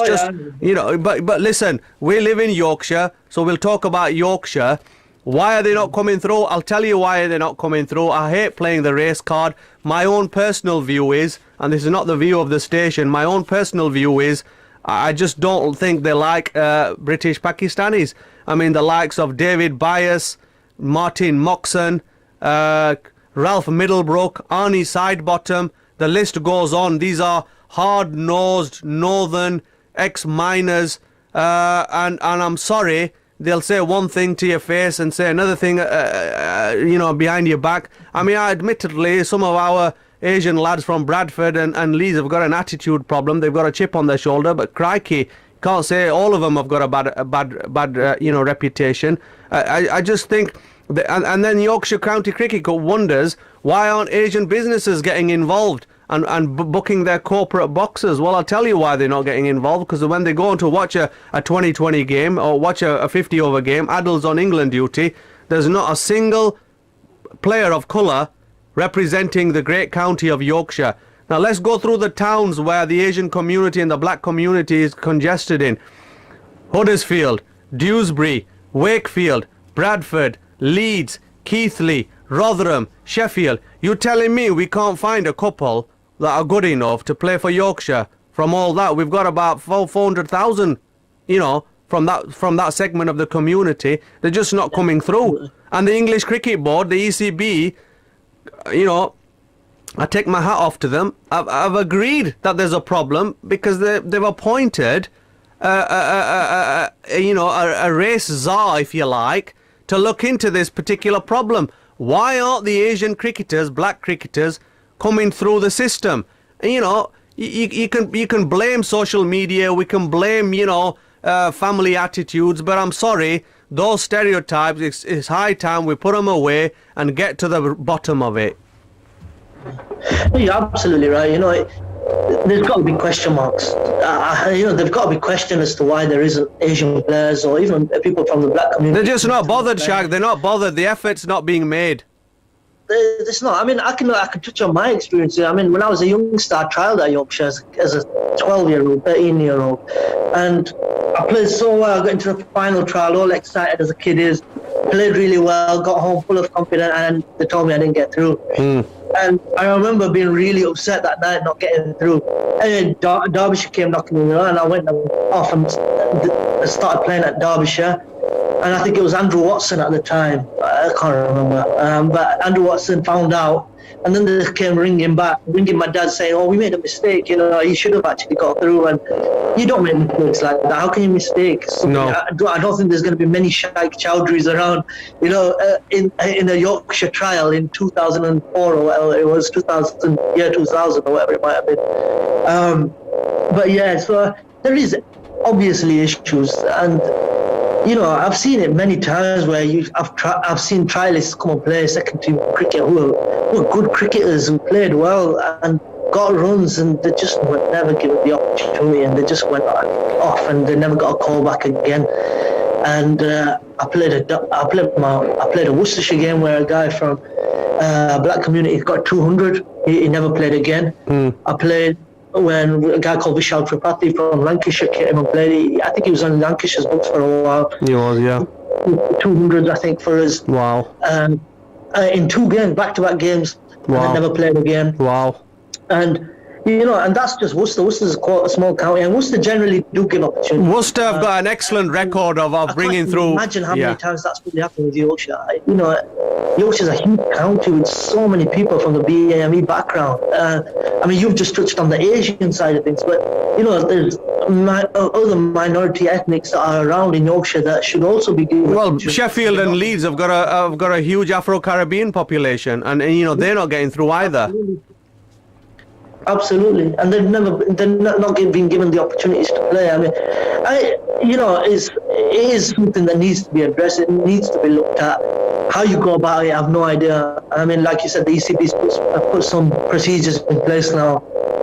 [SPEAKER 3] you know, but listen, we live in Yorkshire, so we'll talk about Yorkshire. Why are they not coming through? I'll tell you why they're not coming through. I hate playing the race card. My own personal view is, and this is not the view of the station, my own personal view is, I just don't think they like British Pakistanis. I mean, the likes of David Byas, Martin Moxon, Ralph Middlebrook, Arnie Sidebottom, the list goes on. These are hard-nosed northern ex-miners, and I'm sorry, they'll say one thing to your face and say another thing, you know, behind your back. I mean, admittedly, some of our Asian lads from Bradford and Leeds have got an attitude problem. They've got a chip on their shoulder, but crikey, can't say all of them have got a bad you know, reputation. I just think, and then Yorkshire County Cricket wonders why aren't Asian businesses getting involved and booking their corporate boxes. Well, I'll tell you why they're not getting involved, because when they go on to watch a 2020 game or watch a 50 over game, Adil's on England duty, there's not a single player of colour representing the great county of Yorkshire. Now let's go through the towns where the Asian community and the black community is congested in. Huddersfield, Dewsbury, Wakefield, Bradford, Leeds, Keighley, Rotherham, Sheffield. You telling me we can't find a couple that are good enough to play for Yorkshire? From all that, we've got about 400,000, you know, from that segment of the community. They're just not coming through. And the English Cricket Board, the ECB, you know, I take my hat off to them. I've agreed that there's a problem because they've appointed you know, a race czar, if you like, to look into this particular problem. Why aren't the Asian cricketers, black cricketers, coming through the system? And, you know, you can blame social media, we can blame, you know, family attitudes, but I'm sorry, those stereotypes, it's high time we put them away and get to the bottom of it.
[SPEAKER 4] You're absolutely right. You know, there's got to be question marks. You know, there's got to be questions as to why there isn't Asian players or even people from the black community.
[SPEAKER 3] They're just not bothered, Shag. They're not bothered. The effort's not being made.
[SPEAKER 4] It's not. I mean, I can touch on my experience. I mean, when I was a youngster, I trialled at Yorkshire as a 12-year-old, 13-year-old, and I played so well. I got into the final trial, all excited as a kid is. Played really well, got home full of confidence, and they told me I didn't get through. And I remember being really upset that night, not getting through. And then Derbyshire came knocking me on, and I went off and started playing at Derbyshire. And I think it was Andrew Watson at the time. I can't remember. But Andrew Watson found out, and then they came ringing my dad saying, "Oh, we made a mistake. You know, you should have actually got through." And you don't make mistakes like that. How can you mistake?
[SPEAKER 3] No.
[SPEAKER 4] I don't think there's going to be many Shaikh Chowdhuries around. You know, in a Yorkshire trial in 2004 or whatever it was, 2000 or whatever it might have been. But yeah, so there is obviously issues, and you know, I've seen it many times where I've seen trialists come and play second team cricket who are good cricketers who played well and got runs, and they just were never given the opportunity, and they just went off and they never got a call back again. And I played a Worcestershire game where a guy from a black community got 200. He never played again. I played when a guy called Vishal Tripathi from Lancashire came and played. I think he was on Lancashire's books for a while.
[SPEAKER 3] He was, yeah.
[SPEAKER 4] 200, I think, for us.
[SPEAKER 3] Wow.
[SPEAKER 4] In 2 games, back-to-back games.
[SPEAKER 3] Wow.
[SPEAKER 4] And I never played again.
[SPEAKER 3] Wow.
[SPEAKER 4] And, You know, and that's just Worcester. Worcester's quite a small county, and Worcester generally do give opportunities.
[SPEAKER 3] Worcester have got an excellent record of bringing through.
[SPEAKER 4] Imagine how many times that's really happened with Yorkshire. You know, Yorkshire's a huge county with so many people from the BAME background. I mean, you've just touched on the Asian side of things, but you know, there's other minority ethnics that are around in Yorkshire that should also be given.
[SPEAKER 3] Well, Sheffield and Leeds have got a huge Afro-Caribbean population, and you know they're not getting through either.
[SPEAKER 4] Absolutely, and they're not been given the opportunities to play. I mean, it is something that needs to be addressed. It needs to be looked at. How you go about it, I have no idea. I mean, like you said, the ECB's put some procedures in place now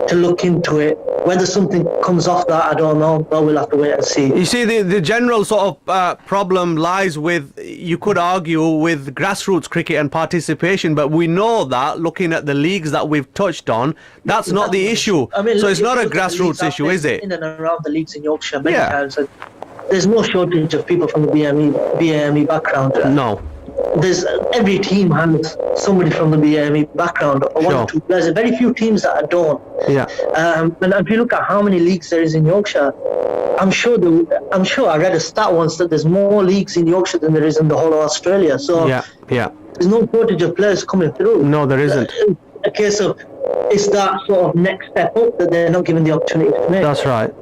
[SPEAKER 4] to look into it. Whether something comes off that, I don't know, but we'll have to wait and see.
[SPEAKER 3] You see, the general sort of problem lies with, you could argue, with grassroots cricket and participation, but we know that, looking at the leagues that we've touched on, that's not the issue. I mean, so it's not a grassroots issue, is it?
[SPEAKER 4] In and around the leagues in Yorkshire many times, and there's no shortage of people from the BAME background.
[SPEAKER 3] No.
[SPEAKER 4] Every team has somebody from the BAME background, or one or two players. There's very few teams that don't.
[SPEAKER 3] Yeah.
[SPEAKER 4] And if you look at how many leagues there is in Yorkshire, I'm sure I read a stat once that there's more leagues in Yorkshire than there is in the whole of Australia. So there's no shortage of players coming through.
[SPEAKER 3] No, there isn't.
[SPEAKER 4] It's a case of it's that sort of next step up that they're not given the opportunity to make.
[SPEAKER 3] That's right.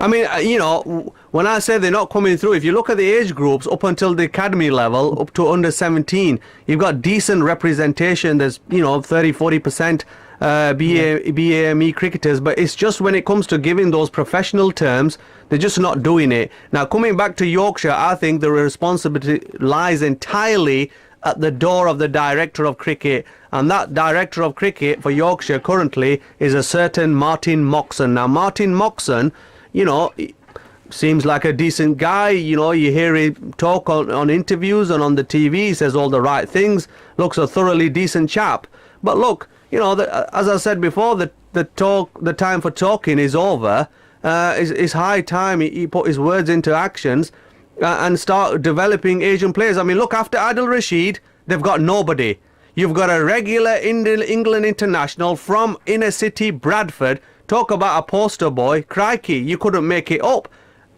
[SPEAKER 3] I mean, you know, when I say they're not coming through, if you look at the age groups up until the academy level, up to under 17, you've got decent representation. There's, you know, 30-40% BAME cricketers, but it's just when it comes to giving those professional terms, they're just not doing it. Now, coming back to Yorkshire, I think the responsibility lies entirely at the door of the director of cricket, and that director of cricket for Yorkshire currently is a certain Martin Moxon. Now, Martin Moxon, you know, seems like a decent guy. You know, you hear him talk on interviews and on the TV. He says all the right things. Looks a thoroughly decent chap. But look, you know, as I said before, the time for talking is over. It's high time he put his words into actions and start developing Asian players. I mean, look, after Adil Rashid, they've got nobody. You've got a regular England international from inner city Bradford. Talk about a poster boy. Crikey, you couldn't make it up.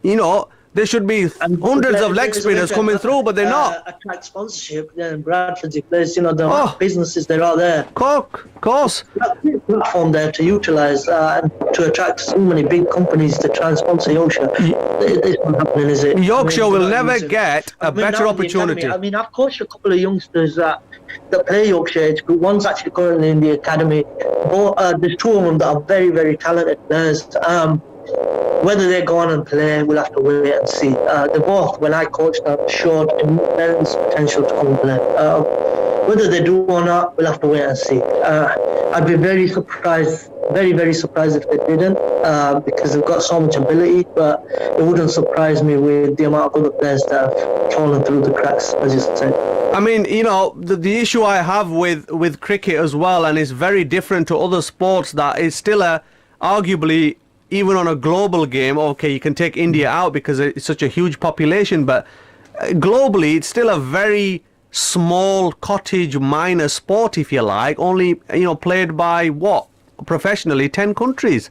[SPEAKER 3] You know, there should be hundreds of leg spinners coming through, but they're not.
[SPEAKER 4] Attract sponsorship. In Bradford's place, you know, the businesses that are there.
[SPEAKER 3] Of course.
[SPEAKER 4] Platform there to utilise and to attract so many big companies to try and sponsor Yorkshire. It's not happening, is it?
[SPEAKER 3] Yorkshire will never get a better opportunity.
[SPEAKER 4] I mean, I've coached a couple of youngsters that play Yorkshire age group. One's actually currently in the academy. There's two of them that are very, very talented players. Whether they go on and play, we'll have to wait and see. They both, when I coached them, showed immense potential to come and play. Whether they do or not, we'll have to wait and see. I'd be very surprised, very, very surprised if they didn't, because they've got so much ability, but it wouldn't surprise me with the amount of other players that have fallen through the cracks, as you said.
[SPEAKER 3] I mean, you know, the issue I have with cricket as well, and it's very different to other sports, that is still arguably, even on a global game, okay, you can take India out because it's such a huge population, but globally, it's still a very small cottage minor sport, if you like, only, you know, played by professionally 10 countries.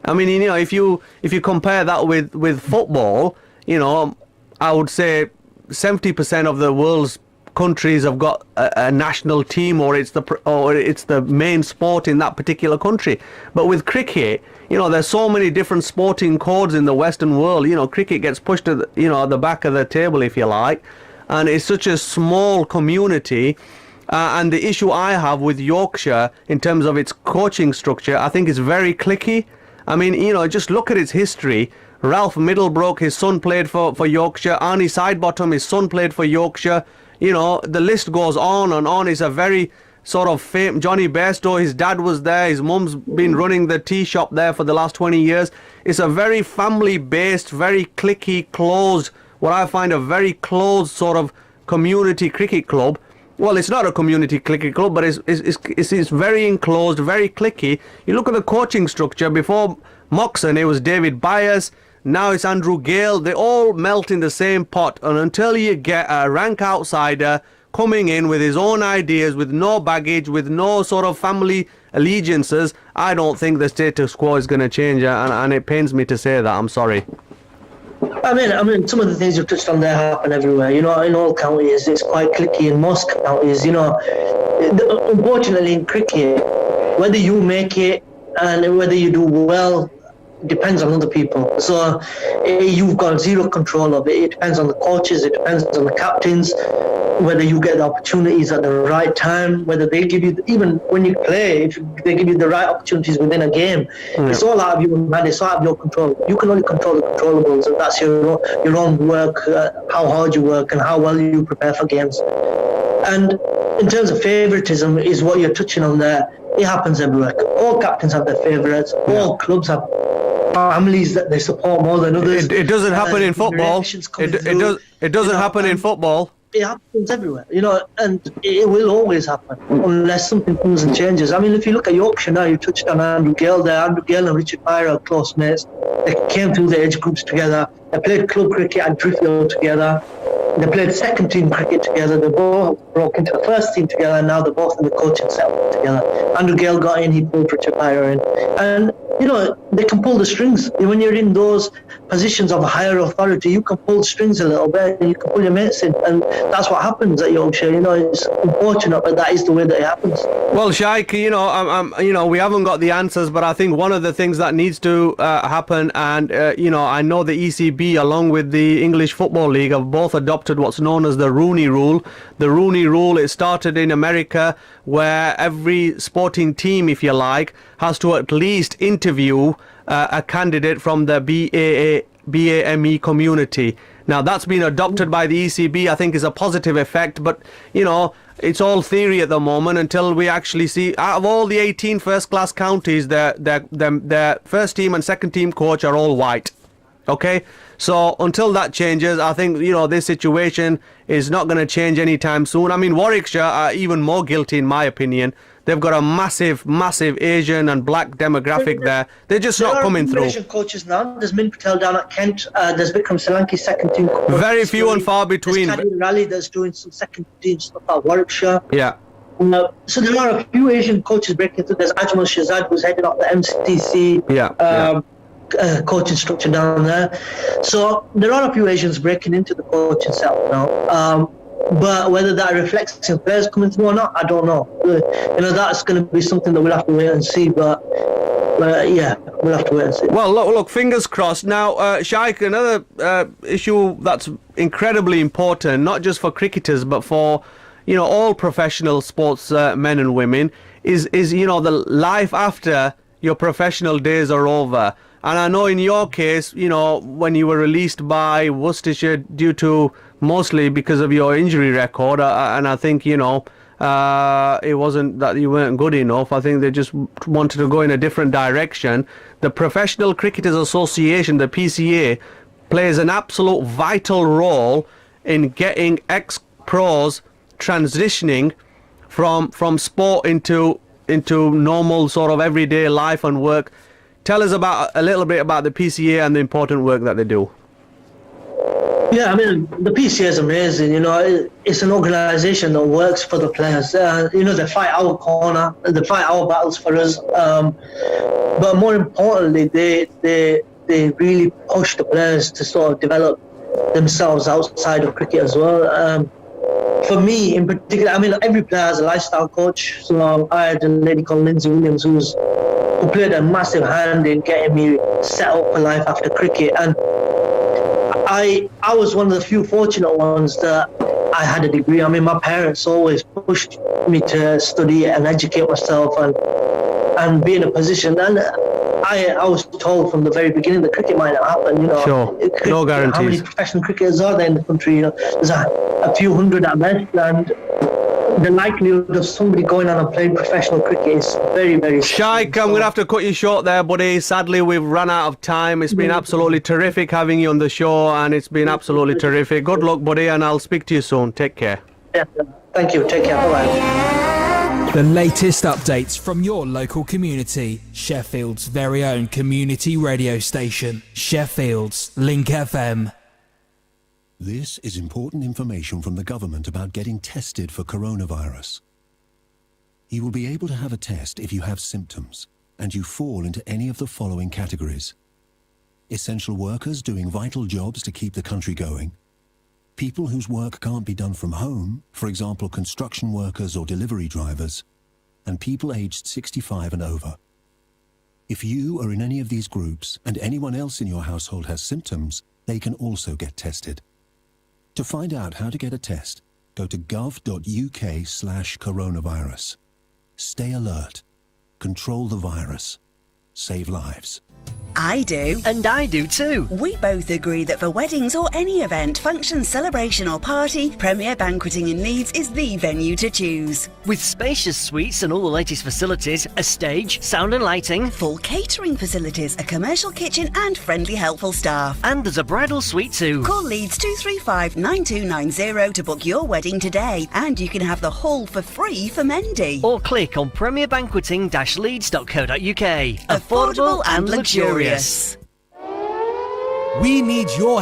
[SPEAKER 3] I mean, you know, if you compare that with football, you know, I would say 70% of the world's countries have got a national team, or it's the main sport in that particular country. But with cricket, you know, there's so many different sporting codes in the Western world. You know, cricket gets pushed to at the back of the table, if you like, and it's such a small community. And the issue I have with Yorkshire in terms of its coaching structure, I think is very cliquey. I mean, you know, just look at its history. Ralph Middlebrook, his son played for Yorkshire. Arnie Sidebottom, his son played for Yorkshire. You know, the list goes on and on. It's a very sort of fame. Johnny Bairstow, his dad was there. His mum's been running the tea shop there for the last 20 years. It's a very family-based, very cliquey, closed, what I find a very closed sort of community cricket club. Well, it's not a community cricket club, but it's very enclosed, very cliquey. You look at the coaching structure. Before Moxon, it was David Byers. Now it's Andrew Gale. They all melt in the same pot, and until you get a rank outsider coming in with his own ideas, with no baggage, with no sort of family allegiances, I don't think the status quo is going to change, and it pains me to say that. I'm sorry.
[SPEAKER 4] I mean, some of the things you've touched on there happen everywhere. You know, in all counties, it's quite cliquey. In most counties, you know, unfortunately in cricket, whether you make it and whether you do well depends on other people. So you've got zero control of it. It depends on the coaches. It depends on the captains, whether you get the opportunities at the right time, whether they give you, even when you play, if they give you the right opportunities within a game. It's all out of your hand. It's out of your control. You can only control the controllables, and that's your own work, how hard you work and how well you prepare for games. And in terms of favouritism is what you're touching on there. It happens everywhere. All captains have their favourites. All clubs have families that they support more than others.
[SPEAKER 3] It doesn't happen in football. It doesn't happen in football.
[SPEAKER 4] It happens everywhere, you know, and it will always happen unless something comes and changes. I mean, if you look at Yorkshire now, you touched on Andrew Gale there. Andrew Gale and Richard Pryor are close mates. They came through the age groups together. They played club cricket at Driffield together. They played second team cricket together. They both broke into the first team together, and now they're both in the coaching setup together. Andrew Gale got in, he pulled Richard Pryor in. And, you know, they can pull the strings. When you're in those positions of higher authority, you can pull the strings a little bit, and you can pull your mates in. And that's what happens at Yorkshire. You know, it's unfortunate, but that is the way that it happens.
[SPEAKER 3] Well, Shaikh, you know, we haven't got the answers, but I think one of the things that needs to happen, and, you know, I know the ECB, along with the English Football League, have both adopted what's known as the Rooney Rule. The Rooney Rule, it started in America, where every sporting team, if you like, has to at least interview a candidate from the BAME community. Now, that's been adopted by the ECB. I think is a positive effect, but, you know, it's all theory at the moment until we actually see, out of all the 18 first-class counties, their first team and second team coach are all white. Okay? So until that changes, I think, you know, this situation is not going to change anytime soon. I mean, Warwickshire are even more guilty, in my opinion. They've got a massive Asian and black demographic there. They're just not coming through.
[SPEAKER 4] Asian coaches now. There's Min Patel down at Kent. There's Vikram Solanki, second team coach.
[SPEAKER 3] Very few and far between.
[SPEAKER 4] There's Kadir Raleigh that's doing some second team stuff at Warwickshire.
[SPEAKER 3] Yeah.
[SPEAKER 4] So there are a few Asian coaches breaking through. There's Ajmal Shahzad, who's heading up the MCC. Coaching structure down there. So there are a few Asians breaking into the coaching setup now. But whether that reflects in players coming through or not, I don't know. You know, that's going to be something that we'll have to wait and see. But yeah, we'll have to wait and see.
[SPEAKER 3] Well, look, fingers crossed. Now, Shaikh, another issue that's incredibly important, not just for cricketers, but for, you know, all professional sports men and women, is you know, the life after your professional days are over. And I know in your case, you know, when you were released by Worcestershire due to mostly because of your injury record, and I think, you know, it wasn't that you weren't good enough. I think they just wanted to go in a different direction. The Professional Cricketers Association, the PCA, plays an absolute vital role in getting ex-pros transitioning from sport into normal sort of everyday life and work. Tell us a little bit about the PCA and the important work that they do.
[SPEAKER 4] Yeah, I mean, the PCA is amazing. You know, it's an organisation that works for the players. You know, they fight our corner, they fight our battles for us. But more importantly, they really push the players to sort of develop themselves outside of cricket as well. For me, in particular, I mean, every player has a lifestyle coach. So I had a lady called Lindsay Williams who played a massive hand in getting me set up for life after cricket. And I was one of the few fortunate ones that I had a degree. I mean, my parents always pushed me to study and educate myself and be in a position. And I was told from the very beginning that cricket might not happen. You know,
[SPEAKER 3] sure. No guarantees.
[SPEAKER 4] How many professional cricketers are there in the country? You know, there's a few hundred at best, and the likelihood of somebody going on and playing professional cricket is very, very
[SPEAKER 3] Shaikh, I'm going to have to cut you short there, buddy. Sadly, we've run out of time. It's been absolutely terrific having you on the show, and it's been absolutely terrific. Good luck, buddy, and I'll speak to you soon. Take care.
[SPEAKER 4] Yeah, thank you. Take care. Bye-bye.
[SPEAKER 5] The latest updates from your local community. Sheffield's very own community radio station. Sheffield's Link FM.
[SPEAKER 15] This is important information from the government about getting tested for coronavirus. You will be able to have a test if you have symptoms and you fall into any of the following categories: essential workers doing vital jobs to keep the country going, people whose work can't be done from home, for example construction workers or delivery drivers, and people aged 65 and over. If you are in any of these groups and anyone else in your household has symptoms, they can also get tested. To find out how to get a test, go to gov.uk/coronavirus. Stay alert. Control the virus. Save lives.
[SPEAKER 16] I do.
[SPEAKER 17] And I do too.
[SPEAKER 16] We both agree that for weddings or any event, function, celebration or party, Premier Banqueting in Leeds is the venue to choose.
[SPEAKER 17] With spacious suites and all the latest facilities, a stage, sound and lighting,
[SPEAKER 16] full catering facilities, a commercial kitchen and friendly helpful staff.
[SPEAKER 17] And there's a bridal suite too.
[SPEAKER 16] Call Leeds 235 9290 to book your wedding today, and you can have the hall for free for Mendy.
[SPEAKER 17] Or click on premierbanqueting-leeds.co.uk.
[SPEAKER 16] Affordable and luxurious.
[SPEAKER 5] We need your help